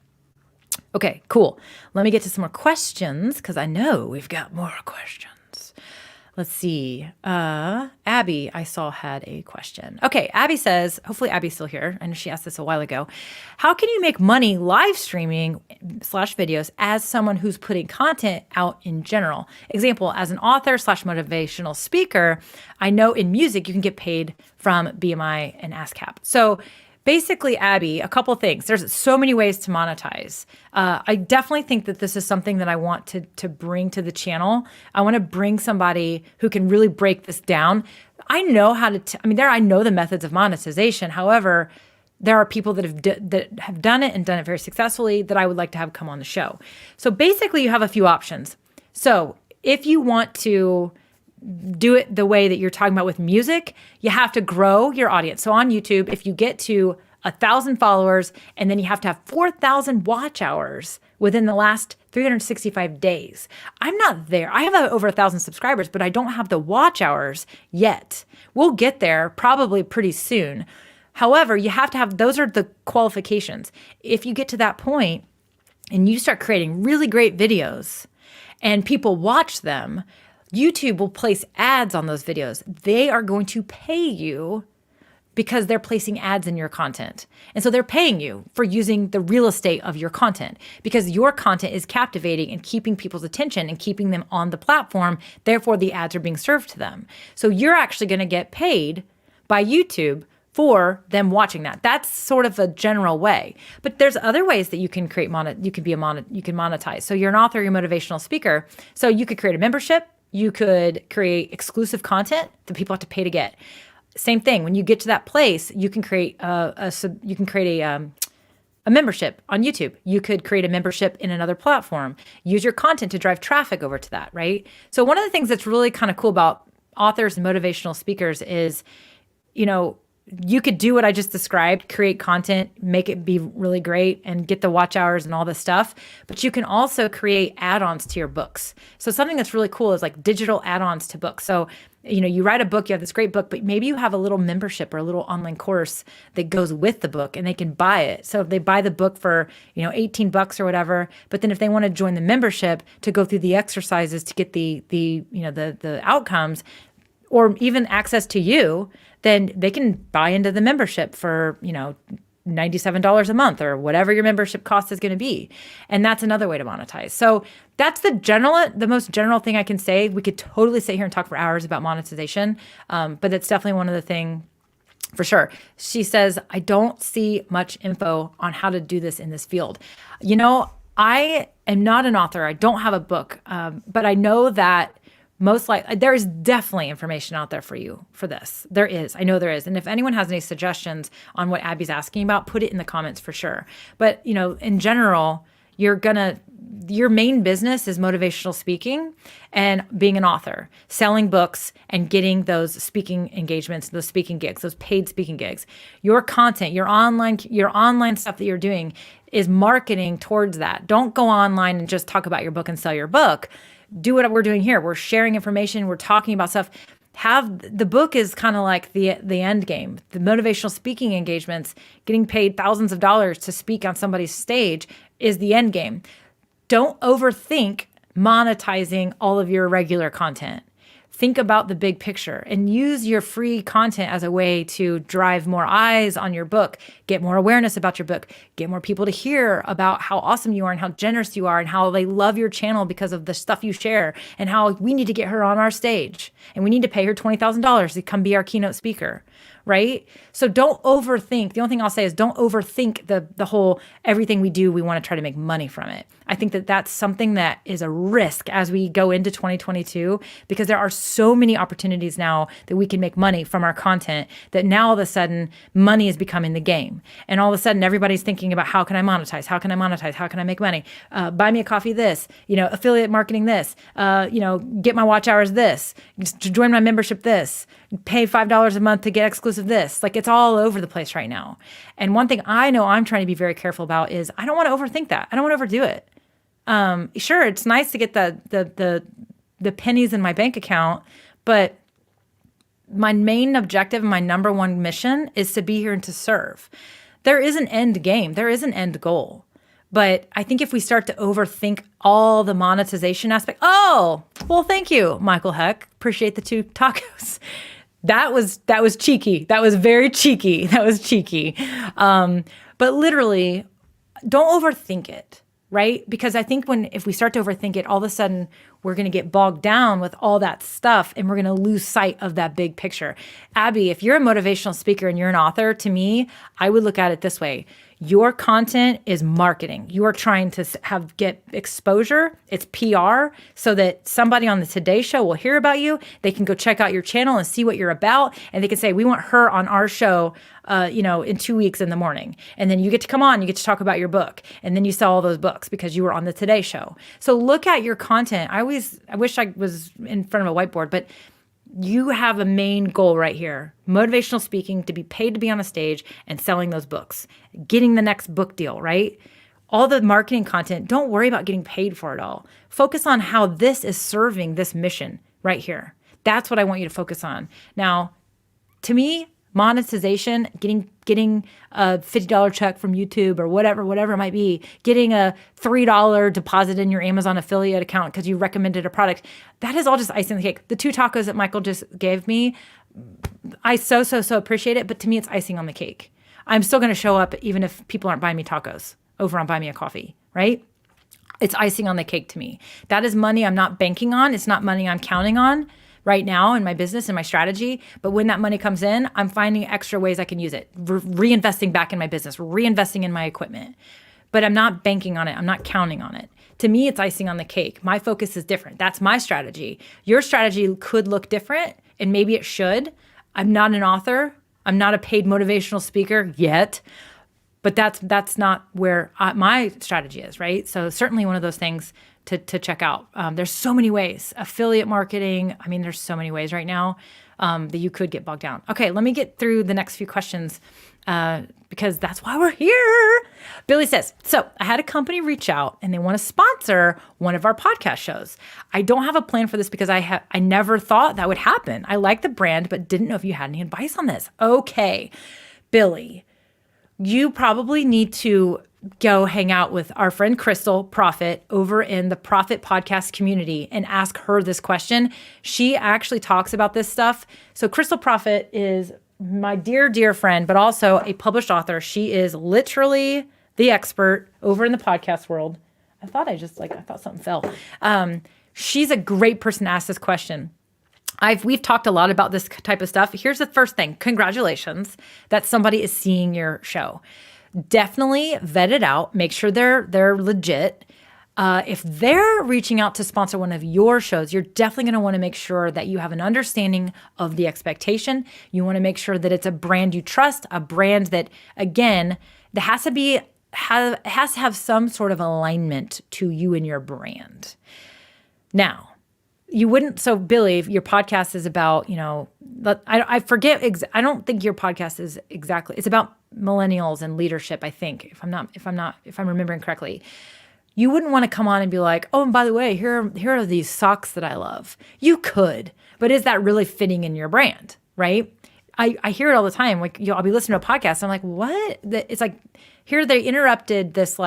Speaker 3: Okay, cool. Let me get to some more questions because I know we've got more questions. Let's see. Abby, I saw had a question. Okay, Abby says, hopefully Abby's still here. I know she asked this a while ago. How can you make money live streaming / videos as someone who's putting content out in general? Example, as an author / motivational speaker, I know in music you can get paid from BMI and ASCAP. So basically, Abby, a couple things. There's so many ways to monetize. I definitely think that this is something that I want to bring to the channel. I want to bring somebody who can really break this down. I know how to. I know the methods of monetization. However, there are people that have done it and done it very successfully that I would like to have come on the show. So basically, you have a few options. So if you want to do it the way that you're talking about with music, you have to grow your audience. So on YouTube, if you get to 1,000 followers and then you have to have 4,000 watch hours within the last 365 days. I'm not there. I have over 1,000 subscribers, but I don't have the watch hours yet. We'll get there probably pretty soon. However, you have to have, those are the qualifications. If you get to that point and you start creating really great videos and people watch them, YouTube will place ads on those videos. They are going to pay you because they're placing ads in your content. And so they're paying you for using the real estate of your content because your content is captivating and keeping people's attention and keeping them on the platform. Therefore, the ads are being served to them. So you're actually going to get paid by YouTube for them watching that. That's sort of a general way. But there's other ways that you can create you can monetize. So you're an author, you're a motivational speaker. So you could create a membership. You could create exclusive content that people have to pay to get. Same thing. When you get to that place, you can create a membership on YouTube. You could create a membership in another platform. Use your content to drive traffic over to that, right? So one of the things that's really kind of cool about authors and motivational speakers is, you could do what I just described, create content, make it be really great and get the watch hours and all this stuff. But you can also create add-ons to your books. So something that's really cool is like digital add-ons to books. So, you write a book, you have this great book, but maybe you have a little membership or a little online course that goes with the book and they can buy it. So if they buy the book for, $18 or whatever, but then if they want to join the membership to go through the exercises to get the outcomes, or even access to you, then they can buy into the membership for, $97 a month or whatever your membership cost is going to be. And that's another way to monetize. So that's the most general thing I can say. We could totally sit here and talk for hours about monetization, but it's definitely one of the things for sure. She says, I don't see much info on how to do this in this field. I am not an author. I don't have a book, but I know that most likely, there is definitely information out there for you for this. There is. I know there is. And if anyone has any suggestions on what Abby's asking about, put it in the comments for sure. But, in general, your main business is motivational speaking and being an author, selling books and getting those speaking engagements, those speaking gigs, those paid speaking gigs. Your content, your online stuff that you're doing is marketing towards that. Don't go online and just talk about your book and sell your book. Do what we're doing here. We're sharing information. We're talking about stuff. The book is kind of like the end game. The motivational speaking engagements, getting paid thousands of dollars to speak on somebody's stage is the end game. Don't overthink monetizing all of your regular content. Think about the big picture and use your free content as a way to drive more eyes on your book, get more awareness about your book, get more people to hear about how awesome you are and how generous you are and how they love your channel because of the stuff you share and how we need to get her on our stage and we need to pay her $20,000 to come be our keynote speaker, right? So don't overthink. The only thing I'll say is don't overthink the whole everything we do, we want to try to make money from it. I think that that's something that is a risk as we go into 2022 because there are so many opportunities now that we can make money from our content that now all of a sudden money is becoming the game. And all of a sudden everybody's thinking about how can I monetize? How can I monetize? How can I make money? Buy me a coffee this, affiliate marketing this, get my watch hours this, join my membership this, pay $5 a month to get exclusive this. Like it's all over the place right now. And one thing I know I'm trying to be very careful about is I don't want to overthink that. I don't want to overdo it. Sure, it's nice to get the pennies in my bank account, but my main objective and my number one mission is to be here and to serve. There is an end game. There is an end goal. But I think if we start to overthink all the monetization aspect, oh, well, thank you, Michael Heck. Appreciate the 2 tacos. That was cheeky. That was very cheeky. That was cheeky. But literally, don't overthink it, right? Because I think if we start to overthink it, all of a sudden we're going to get bogged down with all that stuff and we're going to lose sight of that big picture. Abby, if you're a motivational speaker and you're an author, to me, I would look at it this way. Your content is marketing. You are trying to get exposure. It's PR so that somebody on the Today Show will hear about you. They can go check out your channel and see what you're about. And they can say, we want her on our show, in 2 weeks in the morning. And then you get to come on, you get to talk about your book. And then you sell all those books because you were on the Today Show. So look at your content. I wish I was in front of a whiteboard, but you have a main goal right here. Motivational speaking, to be paid to be on a stage and selling those books, getting the next book deal, right? All the marketing content, don't worry about getting paid for it all. Focus on how this is serving this mission right here. That's what I want you to focus on. Now, to me, monetization, getting a $50 check from YouTube or whatever it might be, getting a $3 deposit in your Amazon affiliate account because you recommended a product, that is all just icing on the cake. The 2 tacos that Michael just gave me, I so appreciate it, but to me, it's icing on the cake. I'm still going to show up even if people aren't buying me tacos over on Buy Me a Coffee, right? It's icing on the cake to me. That is money I'm not banking on. It's not money I'm counting on right now in my business and my strategy. But when that money comes in, I'm finding extra ways I can use it, reinvesting back in my business, reinvesting in my equipment. But I'm not banking on it. I'm not counting on it. To me, it's icing on the cake. My focus is different. That's my strategy. Your strategy could look different, and maybe it should. I'm not an author. I'm not a paid motivational speaker yet. But that's not where my strategy is, right? So certainly one of those things to check out. There's so many ways. Affiliate marketing. I mean, there's so many ways right now that you could get bogged down. Okay, let me get through the next few questions because that's why we're here. Billy says, so I had a company reach out and they want to sponsor one of our podcast shows. I don't have a plan for this because I never thought that would happen. I like the brand, but didn't know if you had any advice on this. Okay, Billy, you probably need to go hang out with our friend Crystal Profit over in the Profit podcast community and ask her this question. She actually talks about this stuff. So Crystal Profit is my dear, dear friend, but also a published author. She is literally the expert over in the podcast world. I thought something fell. She's a great person to ask this question. We've talked a lot about this type of stuff. Here's the first thing. Congratulations that somebody is seeing your show. Definitely vet it out. Make sure they're legit. If they're reaching out to sponsor one of your shows, you're definitely going to want to make sure that you have an understanding of the expectation. You want to make sure that it's a brand you trust, a brand that, again, that has to have some sort of alignment to you and your brand. Now, you wouldn't. So Billy, your podcast is about, I forget. I don't think your podcast is exactly. It's about millennials and leadership. I think if I'm remembering correctly, you wouldn't want to come on and be like, oh, and by the way, here are these socks that I love. You could, but is that really fitting in your brand? Right? I hear it all the time. Like, I'll be listening to a podcast. I'm like, what? It's like, here they interrupted this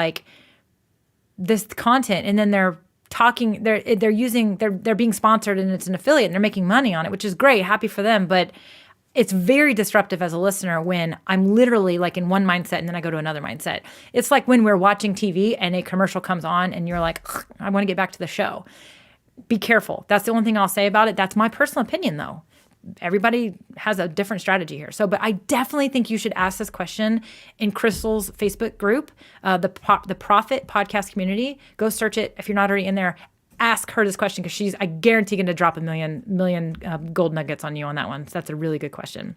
Speaker 3: content, and then they're talking, they're being sponsored and it's an affiliate and they're making money on it, which is great. Happy for them. But it's very disruptive as a listener when I'm literally like in one mindset and then I go to another mindset. It's like when we're watching TV and a commercial comes on and you're like, I want to get back to the show. Be careful. That's the only thing I'll say about it. That's my personal opinion though. Everybody has a different strategy here. So, but I definitely think you should ask this question in Crystal's Facebook group, the Profit Podcast Community. Go search it if you're not already in there. Ask her this question because she's, I guarantee, going to drop a million gold nuggets on you on that one. So that's a really good question.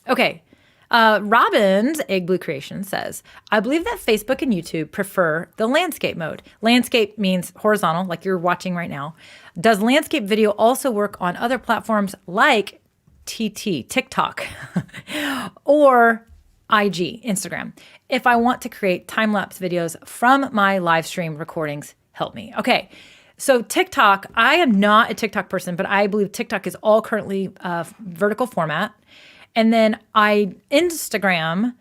Speaker 3: Okay. Robin's Egg Blue Creation says, I believe that Facebook and YouTube prefer the landscape mode. Landscape means horizontal, like you're watching right now. Does landscape video also work on other platforms like TikTok, or IG, Instagram? If I want to create time-lapse videos from my live stream recordings, help me. Okay. So TikTok, I am not a TikTok person, but I believe TikTok is all currently vertical format. And then Instagram,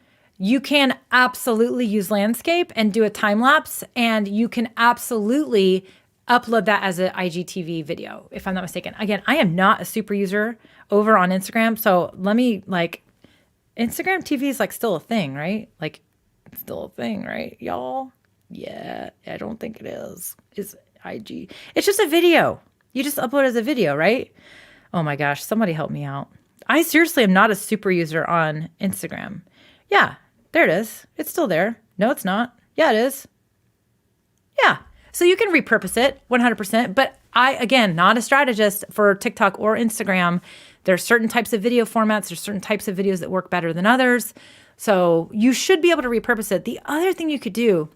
Speaker 3: You can absolutely use landscape and do a time lapse, and you can absolutely upload that as an IGTV video, if I'm not mistaken. Again, I am not a super user over on Instagram, so let me Instagram TV is still a thing, right? It's still a thing, right, y'all? Yeah, I don't think it is. It's IG. It's just a video. You just upload as a video, right? Oh my gosh, somebody help me out. I seriously am not a super user on Instagram. Yeah, there it is. It's still there. No, it's not. Yeah, it is. Yeah. So you can repurpose it 100%. But I, again, not a strategist for TikTok or Instagram. There are certain types of video formats. There's certain types of videos that work better than others. So you should be able to repurpose it. The other thing you could do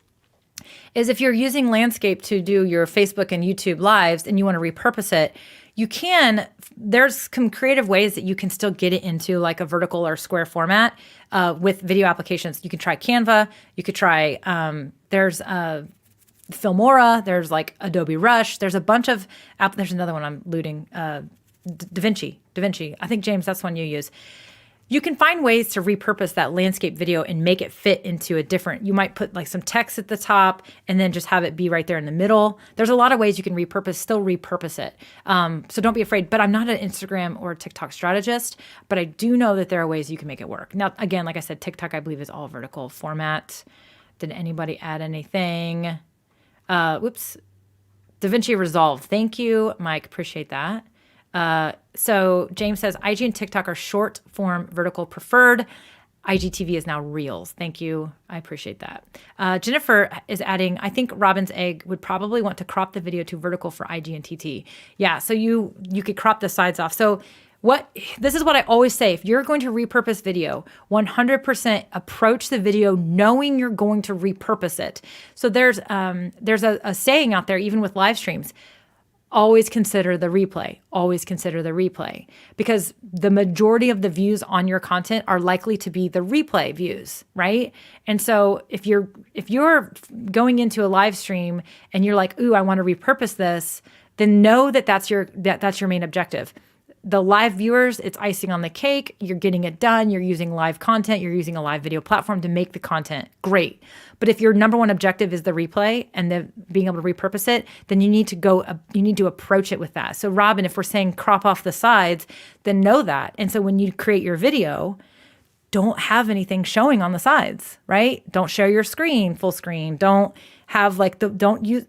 Speaker 3: is if you're using landscape to do your Facebook and YouTube lives and you want to repurpose it, you can, there's some creative ways that you can still get it into like a vertical or square format with video applications. You can try Canva. You could try, there's Filmora. There's like Adobe Rush. There's a bunch of, there's another one I'm looting, DaVinci. I think, James, that's one you use. You can find ways to repurpose that landscape video and make it fit into a different, you might put like some text at the top and then just have it be right there in the middle. There's a lot of ways you can still repurpose it. So don't be afraid, but I'm not an Instagram or TikTok strategist, but I do know that there are ways you can make it work. Now, again, like I said, TikTok, I believe, is all vertical format. Did anybody add anything? Whoops. DaVinci Resolve. Thank you, Mike. Appreciate that. So James says IG and TikTok are short form vertical preferred. IGTV is now Reels. Thank you. I appreciate that. Jennifer is adding, I think Robin's Egg would probably want to crop the video to vertical for IG and TT. Yeah, so you could crop the sides off. So this is what I always say. If you're going to repurpose video, 100% approach the video knowing you're going to repurpose it. So there's a saying out there, even with live streams, always consider the replay. Always consider the replay, because the majority of the views on your content are likely to be the replay views, right? And so if you're going into a live stream and you're like, ooh, I want to repurpose this, then know that that's your main objective. The live viewers, it's icing on the cake. You're getting it done. You're using live content. You're using a live video platform to make the content. Great. But if your number one objective is the replay and the being able to repurpose it, then you need to approach it with that. So Robin, if we're saying crop off the sides, then know that. And so when you create your video, don't have anything showing on the sides, right? Don't share your screen, full screen. Don't have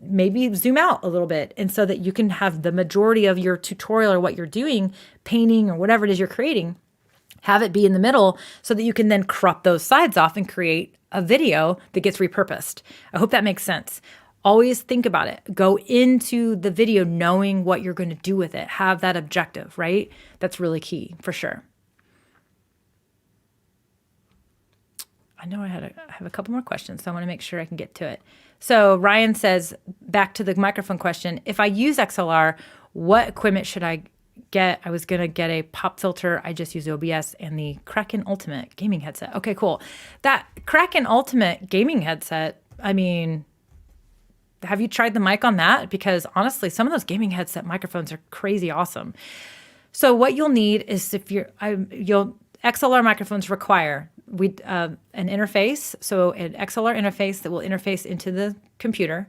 Speaker 3: maybe zoom out a little bit, and so that you can have the majority of your tutorial or what you're doing, painting or whatever it is you're creating, have it be in the middle so that you can then crop those sides off and create a video that gets repurposed. I hope that makes sense. Always think about it. Go into the video knowing what you're going to do with it. Have that objective, right? That's really key for sure. I know I have a couple more questions, so I want to make sure I can get to it. So Ryan says, back to the microphone question, if I use XLR, what equipment should I get? I was going to get a pop filter. I just use OBS and the Kraken Ultimate gaming headset. Okay, cool. That Kraken Ultimate gaming headset, I mean, have you tried the mic on that? Because honestly, some of those gaming headset microphones are crazy awesome. So what you'll need is XLR microphones require an interface, so an XLR interface that will interface into the computer,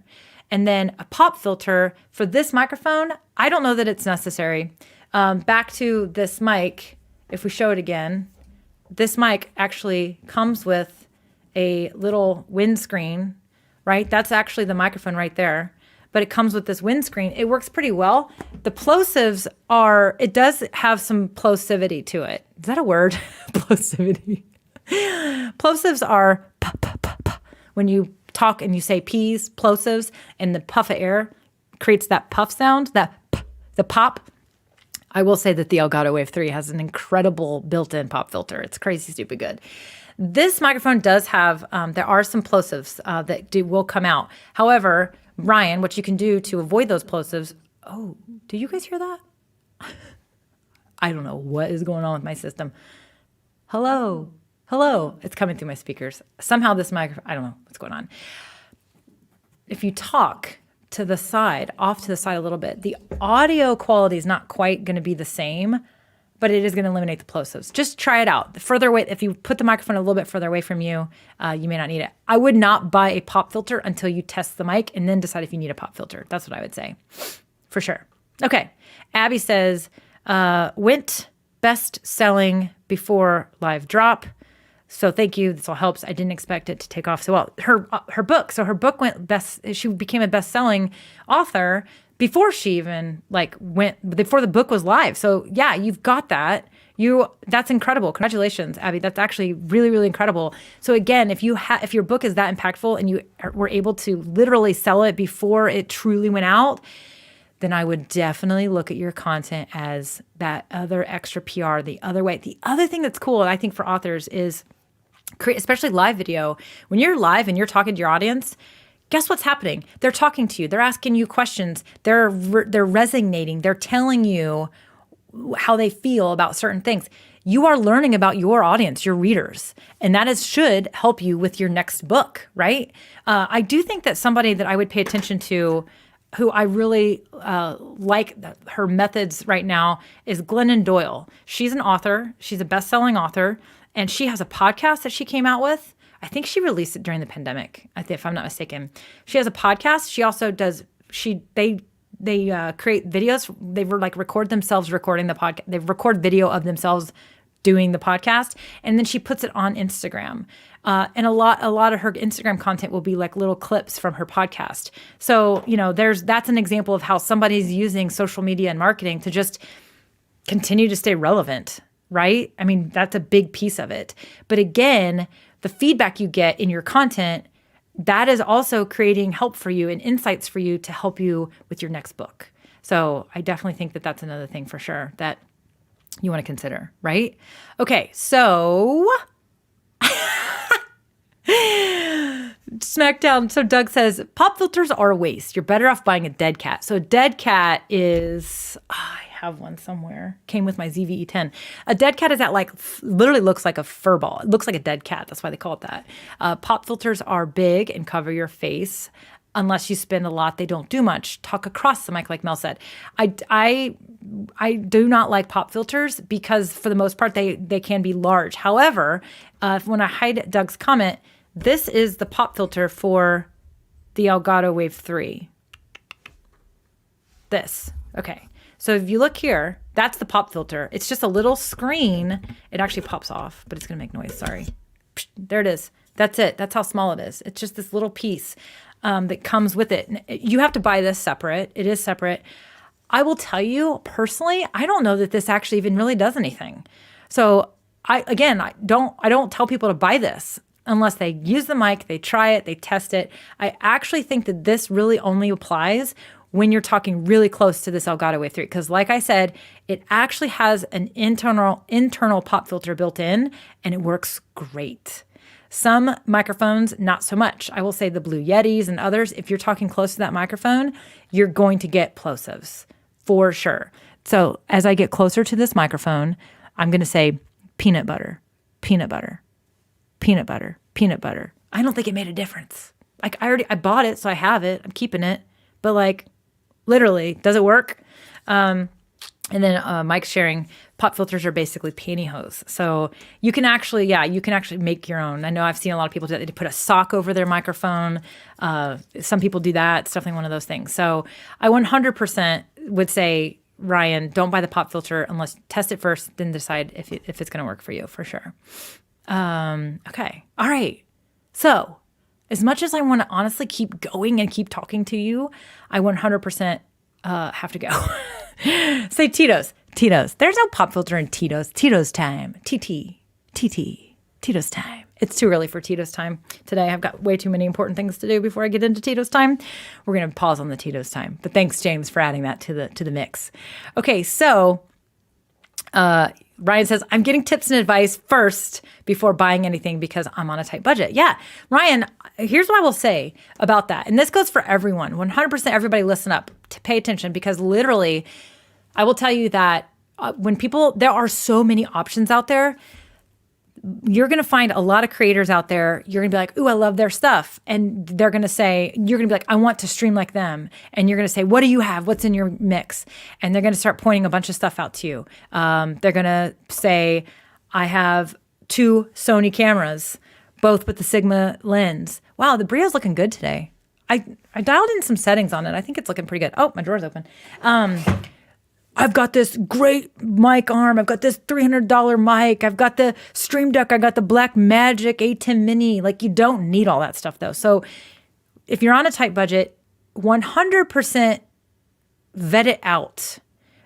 Speaker 3: and then a pop filter. For this microphone, I don't know that it's necessary. Back to this mic, if we show it again, this mic actually comes with a little windscreen, right? That's actually the microphone right there, but it comes with this windscreen. It works pretty well. The plosives it does have some plosivity to it. Is that a word? Plosivity. Plosives are when you talk and you say P's, plosives, and the puff of air creates that puff sound, the pop. I will say that the Elgato Wave 3 has an incredible built-in pop filter. It's crazy stupid good. This microphone does have, there are some plosives that will come out. However, Ryan, what you can do to avoid those plosives, oh, do you guys hear that? I don't know what is going on with my system. Hello. It's coming through my speakers. Somehow this microphone, I don't know what's going on. If you talk to the side, off to the side a little bit, the audio quality is not quite going to be the same, but it is going to eliminate the plosives. Just try it out. The further away, if you put the microphone a little bit further away from you, you may not need it. I would not buy a pop filter until you test the mic and then decide if you need a pop filter. That's what I would say, for sure. Okay. Abby says, went best selling before live drop. So thank you. This all helps. I didn't expect it to take off so well. Her book. So her book went best. She became a best-selling author before she even before the book was live. So yeah, you've got that. That's incredible. Congratulations, Abby. That's actually really, really incredible. So again, if your book is that impactful and you were able to literally sell it before it truly went out, then I would definitely look at your content as that other extra PR, the other way. The other thing that's cool, I think, for authors is especially live video. When you're live and you're talking to your audience, guess what's happening? They're talking to you. They're asking you questions. They're resonating. They're telling you how they feel about certain things. You are learning about your audience, your readers, and that should help you with your next book, right? I do think that somebody that I would pay attention to, who I really like her methods right now, is Glennon Doyle. She's an author. She's a best-selling author, and she has a podcast that she came out with. I think she released it during the pandemic, if I'm not mistaken. She has a podcast. She also does. They create videos. They record themselves recording the podcast. They record video of themselves doing the podcast, and then she puts it on Instagram. And a lot of her Instagram content will be like little clips from her podcast. So, that's an example of how somebody's using social media and marketing to just continue to stay relevant, right? I mean, that's a big piece of it. But again, the feedback you get in your content, that is also creating help for you and insights for you to help you with your next book. So I definitely think that that's another thing for sure that you want to consider, right? Okay, so Smackdown. So Doug says, pop filters are a waste. You're better off buying a dead cat. So a dead cat is, I have one somewhere. Came with my ZVE10. A dead cat is that literally looks like a fur ball. It looks like a dead cat. That's why they call it that. Pop filters are big and cover your face. Unless you spend a lot, they don't do much. Talk across the mic, like Mel said. I do not like pop filters because for the most part, they can be large. However, when I hide Doug's comment, this is the pop filter for the Elgato Wave 3. This. Okay. So if you look here, that's the pop filter. It's just a little screen. It actually pops off, but it's going to make noise. Sorry. There it is. That's it. That's how small it is. It's just this little piece that comes with it. You have to buy this separate. It is separate. I will tell you personally, I don't know that this actually even really does anything. So I don't tell people to buy this unless they use the mic, they try it, they test it. I actually think that this really only applies when you're talking really close to this Elgato Wave 3. Because like I said, it actually has an internal pop filter built in, and it works great. Some microphones, not so much. I will say the Blue Yetis and others, if you're talking close to that microphone, you're going to get plosives for sure. So as I get closer to this microphone, I'm going to say peanut butter, peanut butter, peanut butter, peanut butter. I don't think it made a difference. I bought it, so I have it. I'm keeping it. But literally, does it work? And then Mike's sharing, pop filters are basically pantyhose. So you can actually make your own. I know I've seen a lot of people do that. They put a sock over their microphone. Some people do that. It's definitely one of those things. So I 100% would say, Ryan, don't buy the pop filter unless test it first, then decide if it's going to work for you, for sure. Okay. All right. So as much as I want to honestly keep going and keep talking to you, I 100% have to go. Say Tito's. Tito's. There's no pop filter in Tito's. Tito's time. Tito's time. It's too early for Tito's time today. I've got way too many important things to do before I get into Tito's time. We're going to pause on the Tito's time. But thanks, James, for adding that to the mix. Okay, so Ryan says, I'm getting tips and advice first before buying anything because I'm on a tight budget. Yeah, Ryan, here's what I will say about that. And this goes for everyone. 100% everybody listen up to pay attention, because literally I will tell you that there are so many options out there. you're going to find a lot of creators out there. You're going to be like, ooh, I love their stuff. And they're going to say, you're going to be like, I want to stream like them. And you're going to say, what do you have? What's in your mix? And they're going to start pointing a bunch of stuff out to you. They're going to say, I have 2 Sony cameras, both with the Sigma lens. Wow, the Brio's looking good today. I dialed in some settings on it. I think it's looking pretty good. Oh, my drawer's open. I've got this great mic arm. I've got this $300 mic. I've got the Stream Deck. I got the Blackmagic A10 Mini. Like, you don't need all that stuff though. So if you're on a tight budget, 100% vet it out.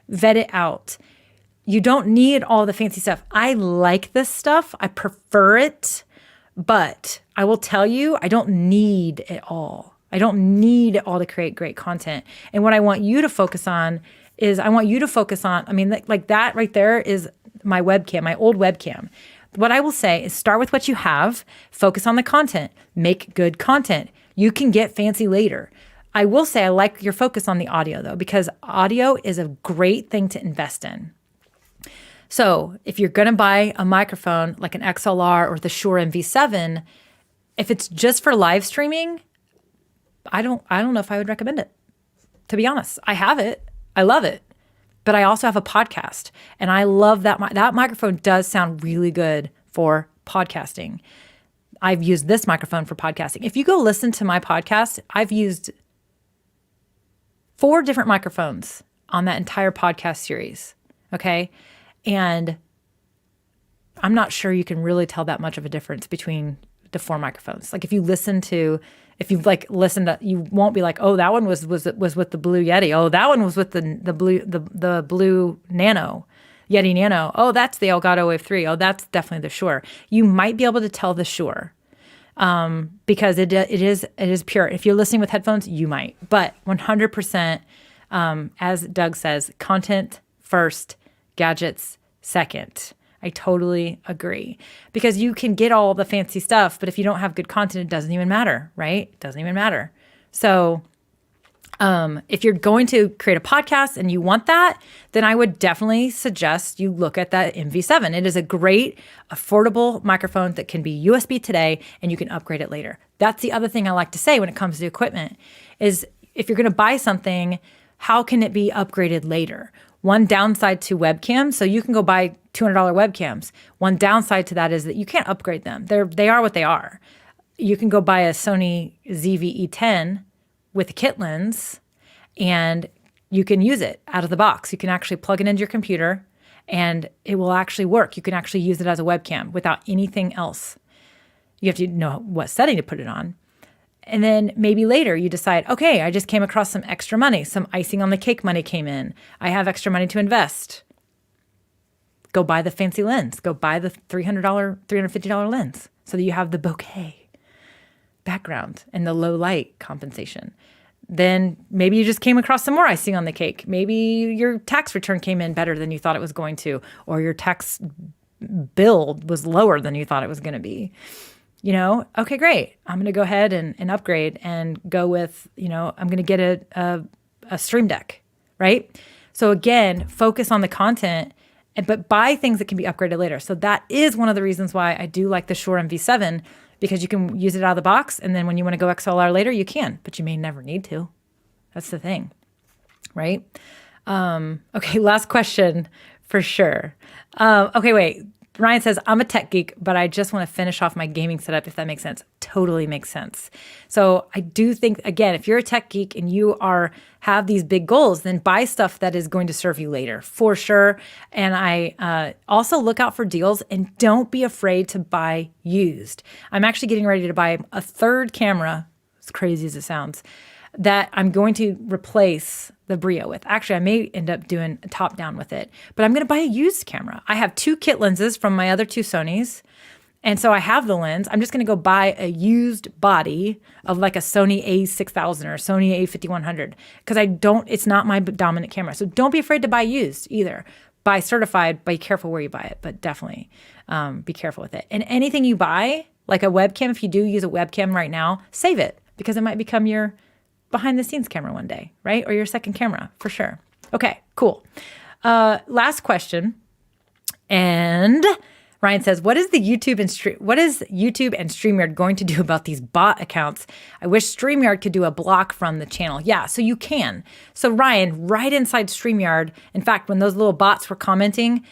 Speaker 3: Vet it out. You don't need all the fancy stuff. I like this stuff. I prefer it, but I will tell you, I don't need it all. I don't need it all to create great content. And what I want you to focus on is I mean, like that right there is my webcam, my old webcam. What I will say is start with what you have, focus on the content, make good content. You can get fancy later. I will say I like your focus on the audio though, because audio is a great thing to invest in. So if you're going to buy a microphone like an XLR or the Shure MV7, if it's just for live streaming, I don't know if I would recommend it. To be honest, I have it. I love it. But I also have a podcast and I love that. That microphone does sound really good for podcasting. I've used this microphone for podcasting. If you go listen to my podcast, I've used 4 different microphones on that entire podcast series. Okay. And I'm not sure you can really tell that much of a difference between the 4 microphones. Like if you've listened to, you won't be like, oh, that one was with the Blue Yeti. Oh, that one was with the Blue Nano, Yeti Nano. Oh, that's the Elgato Wave 3. Oh, that's definitely the Shure. You might be able to tell the Shure because it is pure. If you're listening with headphones, you might. But 100%, as Doug says, content first, gadgets second. I totally agree because you can get all the fancy stuff, but if you don't have good content, it doesn't even matter, right? It doesn't even matter. So if you're going to create a podcast and you want that, then I would definitely suggest you look at that MV7. It is a great, affordable microphone that can be USB today and you can upgrade it later. That's the other thing I like to say when it comes to equipment is if you're going to buy something, how can it be upgraded later? One downside to webcams, so you can go buy $200 webcams. One downside to that is that you can't upgrade them. They are what they are. You can go buy a Sony ZV-E10 with a kit lens and you can use it out of the box. You can actually plug it into your computer and it will actually work. You can actually use it as a webcam without anything else. You have to know what setting to put it on. And then maybe later you decide, okay, I just came across some extra money. Some icing on the cake money came in. I have extra money to invest. Go buy the fancy lens. Go buy the $300, $350 lens so that you have the bokeh background and the low light compensation. Then maybe you just came across some more icing on the cake. Maybe your tax return came in better than you thought it was going to, or your tax bill was lower than you thought it was going to be. You know, okay, great. I'm going to go ahead and upgrade and go with, I'm going to get a Stream Deck, right? So again, focus on the content, but buy things that can be upgraded later. So that is one of the reasons why I do like the Shure MV7 because you can use it out of the box. And then when you want to go XLR later, you can, but you may never need to. That's the thing, right? Okay, last question for sure. Okay, wait. Ryan says, I'm a tech geek, but I just want to finish off my gaming setup, if that makes sense. Totally makes sense. So I do think, again, if you're a tech geek and you have these big goals, then buy stuff that is going to serve you later, for sure. And I also look out for deals and don't be afraid to buy used. I'm actually getting ready to buy a 3rd camera, as crazy as it sounds, that I'm going to replace the Brio with. Actually, I may end up doing a top down with it, but I'm going to buy a used camera. I have 2 kit lenses from my other 2 Sonys. And so I have the lens. I'm just going to go buy a used body of like a Sony A6000 or Sony A5100 because it's not my dominant camera. So don't be afraid to buy used either. Buy certified, be careful where you buy it, but definitely be careful with it. And anything you buy, like a webcam, if you do use a webcam right now, save it because it might become your behind the scenes camera one day, right? Or your second camera for sure. Okay, cool. Last question. And Ryan says, what is YouTube and StreamYard going to do about these bot accounts? I wish StreamYard could do a block from the channel. Yeah, so you can. So Ryan, right inside StreamYard, in fact, when those little bots were commenting,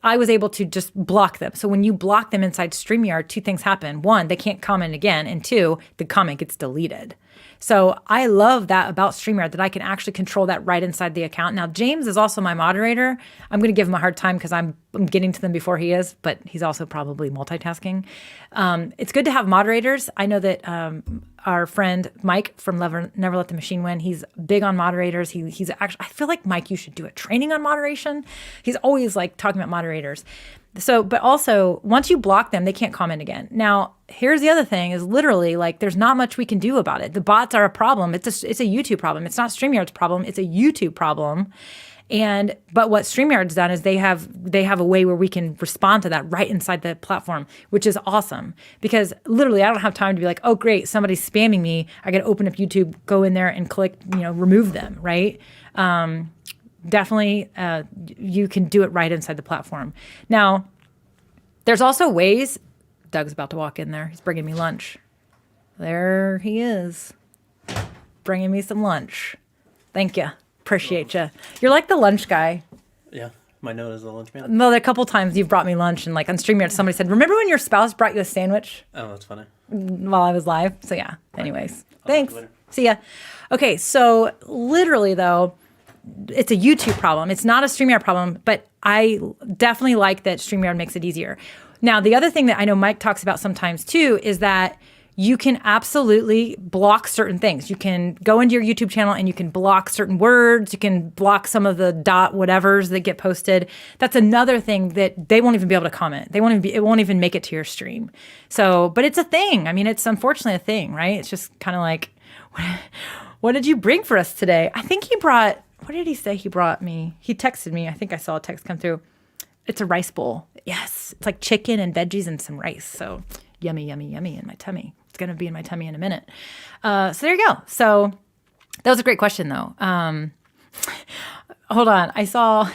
Speaker 3: I was able to just block them. So when you block them inside StreamYard, 2 things happen. 1, they can't comment again. And 2, the comment gets deleted. So I love that about StreamYard, that I can actually control that right inside the account. Now, James is also my moderator. I'm going to give him a hard time because I'm getting to them before he is, but he's also probably multitasking. It's good to have moderators. I know that our friend Mike from Never Let the Machine Win, he's big on moderators. He's actually, I feel like, Mike, you should do a training on moderation. He's always like talking about moderators. So, but also once you block them, they can't comment again. Now, here's the other thing is literally like, there's not much we can do about it. The bots are a problem. It's a YouTube problem. It's not StreamYard's problem. It's a YouTube problem. But what StreamYard's done is they have a way where we can respond to that right inside the platform, which is awesome, because literally I don't have time to be like, oh, great, somebody's spamming me. I got to open up YouTube, go in there and click, remove them. Right. Definitely, you can do it right inside the platform. Now, there's also ways. Doug's about to walk in there. He's bringing me lunch. There he is, bringing me some lunch. Thank you. Appreciate you. You're like the lunch guy.
Speaker 4: Yeah, my note is the lunch man.
Speaker 3: No, a couple times you've brought me lunch, and like on StreamYard, somebody said, "Remember when your spouse brought you a sandwich?"
Speaker 4: Oh, that's funny.
Speaker 3: While I was live. So yeah. Anyways, thanks. See ya. Okay, so literally though, it's a YouTube problem. It's not a StreamYard problem, but I definitely like that StreamYard makes it easier. Now, the other thing that I know Mike talks about sometimes too is that you can absolutely block certain things. You can go into your YouTube channel and you can block certain words. You can block some of the dot whatevers that get posted. That's another thing that they won't even be able to comment. It won't even make it to your stream. So, but it's a thing. I mean, it's unfortunately a thing, right? It's just kind of like, what did you bring for us today? I think he brought, what did he say he brought me? He texted me. I think I saw a text come through. It's a rice bowl. Yes. It's like chicken and veggies and some rice. So yummy, yummy, yummy in my tummy. It's going to be in my tummy in a minute. So there you go. So that was a great question, though. Hold on. I saw...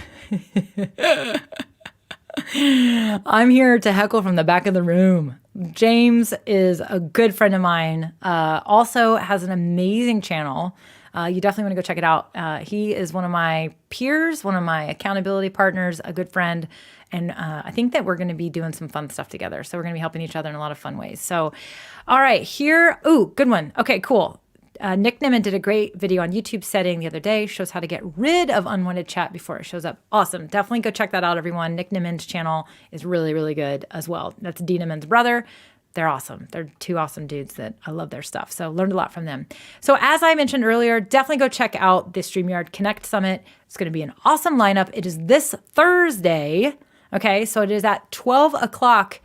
Speaker 3: I'm here to heckle from the back of the room. James is a good friend of mine. Also has an amazing channel. You definitely want to go check it out. He is one of my peers, one of my accountability partners, a good friend. And I think that we're going to be doing some fun stuff together. So we're going to be helping each other in a lot of fun ways. So, all right, here. Ooh, good one. Okay, cool. Nick Nimmin did a great video on YouTube setting the other day. Shows how to get rid of unwanted chat before it shows up. Awesome. Definitely go check that out, everyone. Nick Nimmin's channel is really, really good as well. That's Dee Nimmin's brother. They're awesome. They're 2 awesome dudes that I love their stuff. So learned a lot from them. So as I mentioned earlier, definitely go check out the StreamYard Connect Summit. It's going to be an awesome lineup. It is this Thursday. Okay, so it is at 12 o'clock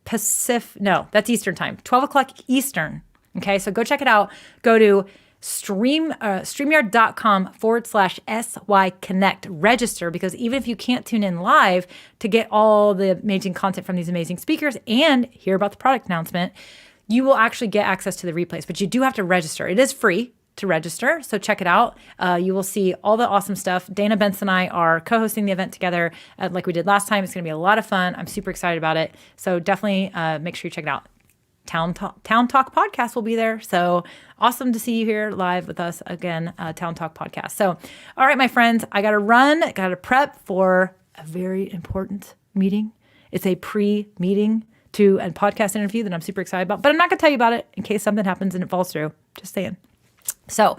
Speaker 3: Pacific. No, that's Eastern time. 12 o'clock Eastern. Okay, so go check it out. Go to StreamYard.com/SY Connect. Register, because even if you can't tune in live to get all the amazing content from these amazing speakers and hear about the product announcement, you will actually get access to the replays. But you do have to register. It is free to register, so check it out. You will see all the awesome stuff. Dana Benson and I are co-hosting the event together like we did last time. It's going to be a lot of fun. I'm super excited about it. So definitely make sure you check it out. Town Talk Podcast will be there. So awesome to see you here live with us again, Town Talk Podcast. So, all right, my friends, I got to run. I got to prep for a very important meeting. It's a pre-meeting to a podcast interview that I'm super excited about, but I'm not going to tell you about it in case something happens and it falls through. Just saying. So,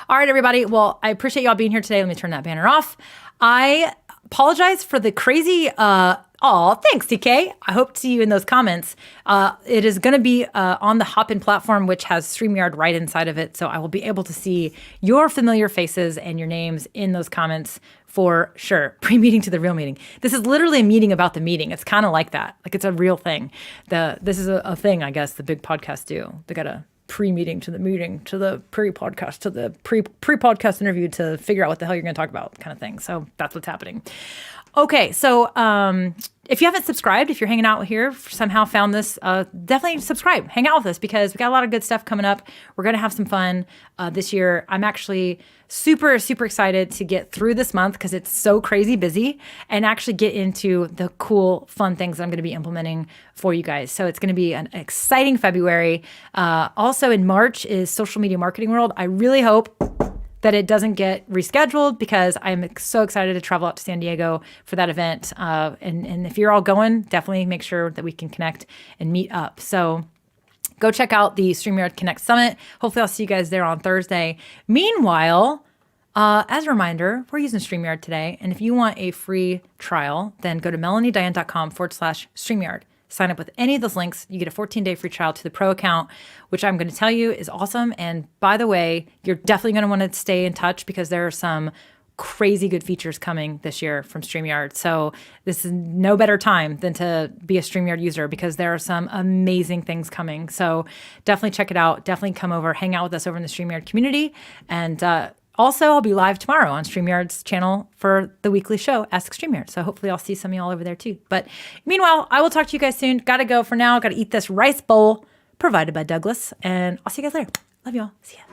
Speaker 3: all right, everybody. Well, I appreciate y'all being here today. Let me turn that banner off. I apologize for the crazy, thanks, TK. I hope to see you in those comments. It is going to be on the Hopin platform, which has StreamYard right inside of it. So I will be able to see your familiar faces and your names in those comments for sure. Pre-meeting to the real meeting. This is literally a meeting about the meeting. It's kind of like that. Like it's a real thing. This is a thing, I guess, the big podcasts do. They got a pre-meeting to the meeting, to the pre-podcast, to the pre-podcast interview to figure out what the hell you're going to talk about kind of thing. So that's what's happening. Okay, so if you haven't subscribed, if you're hanging out here, somehow found this, definitely subscribe. Hang out with us because we got a lot of good stuff coming up. We're going to have some fun this year. I'm actually super, super excited to get through this month because it's so crazy busy and actually get into the cool, fun things that I'm going to be implementing for you guys. So it's going to be an exciting February. Also in March is Social Media Marketing World. I really hope that it doesn't get rescheduled because I'm so excited to travel out to San Diego for that event. And if you're all going, definitely make sure that we can connect and meet up. So go check out the StreamYard Connect Summit. Hopefully I'll see you guys there on Thursday. Meanwhile, as a reminder, we're using StreamYard today. And if you want a free trial, then go to melaniediane.com/StreamYard. Sign up with any of those links. You get a 14-day free trial to the pro account, which I'm going to tell you is awesome. And by the way, you're definitely going to want to stay in touch because there are some crazy good features coming this year from StreamYard. So this is no better time than to be a StreamYard user because there are some amazing things coming. So definitely check it out. Definitely come over, hang out with us over in the StreamYard community. And also, I'll be live tomorrow on StreamYard's channel for the weekly show, Ask StreamYard. So hopefully I'll see some of y'all over there too. But meanwhile, I will talk to you guys soon. Got to go for now. Got to eat this rice bowl provided by Douglas. And I'll see you guys later. Love y'all. See ya.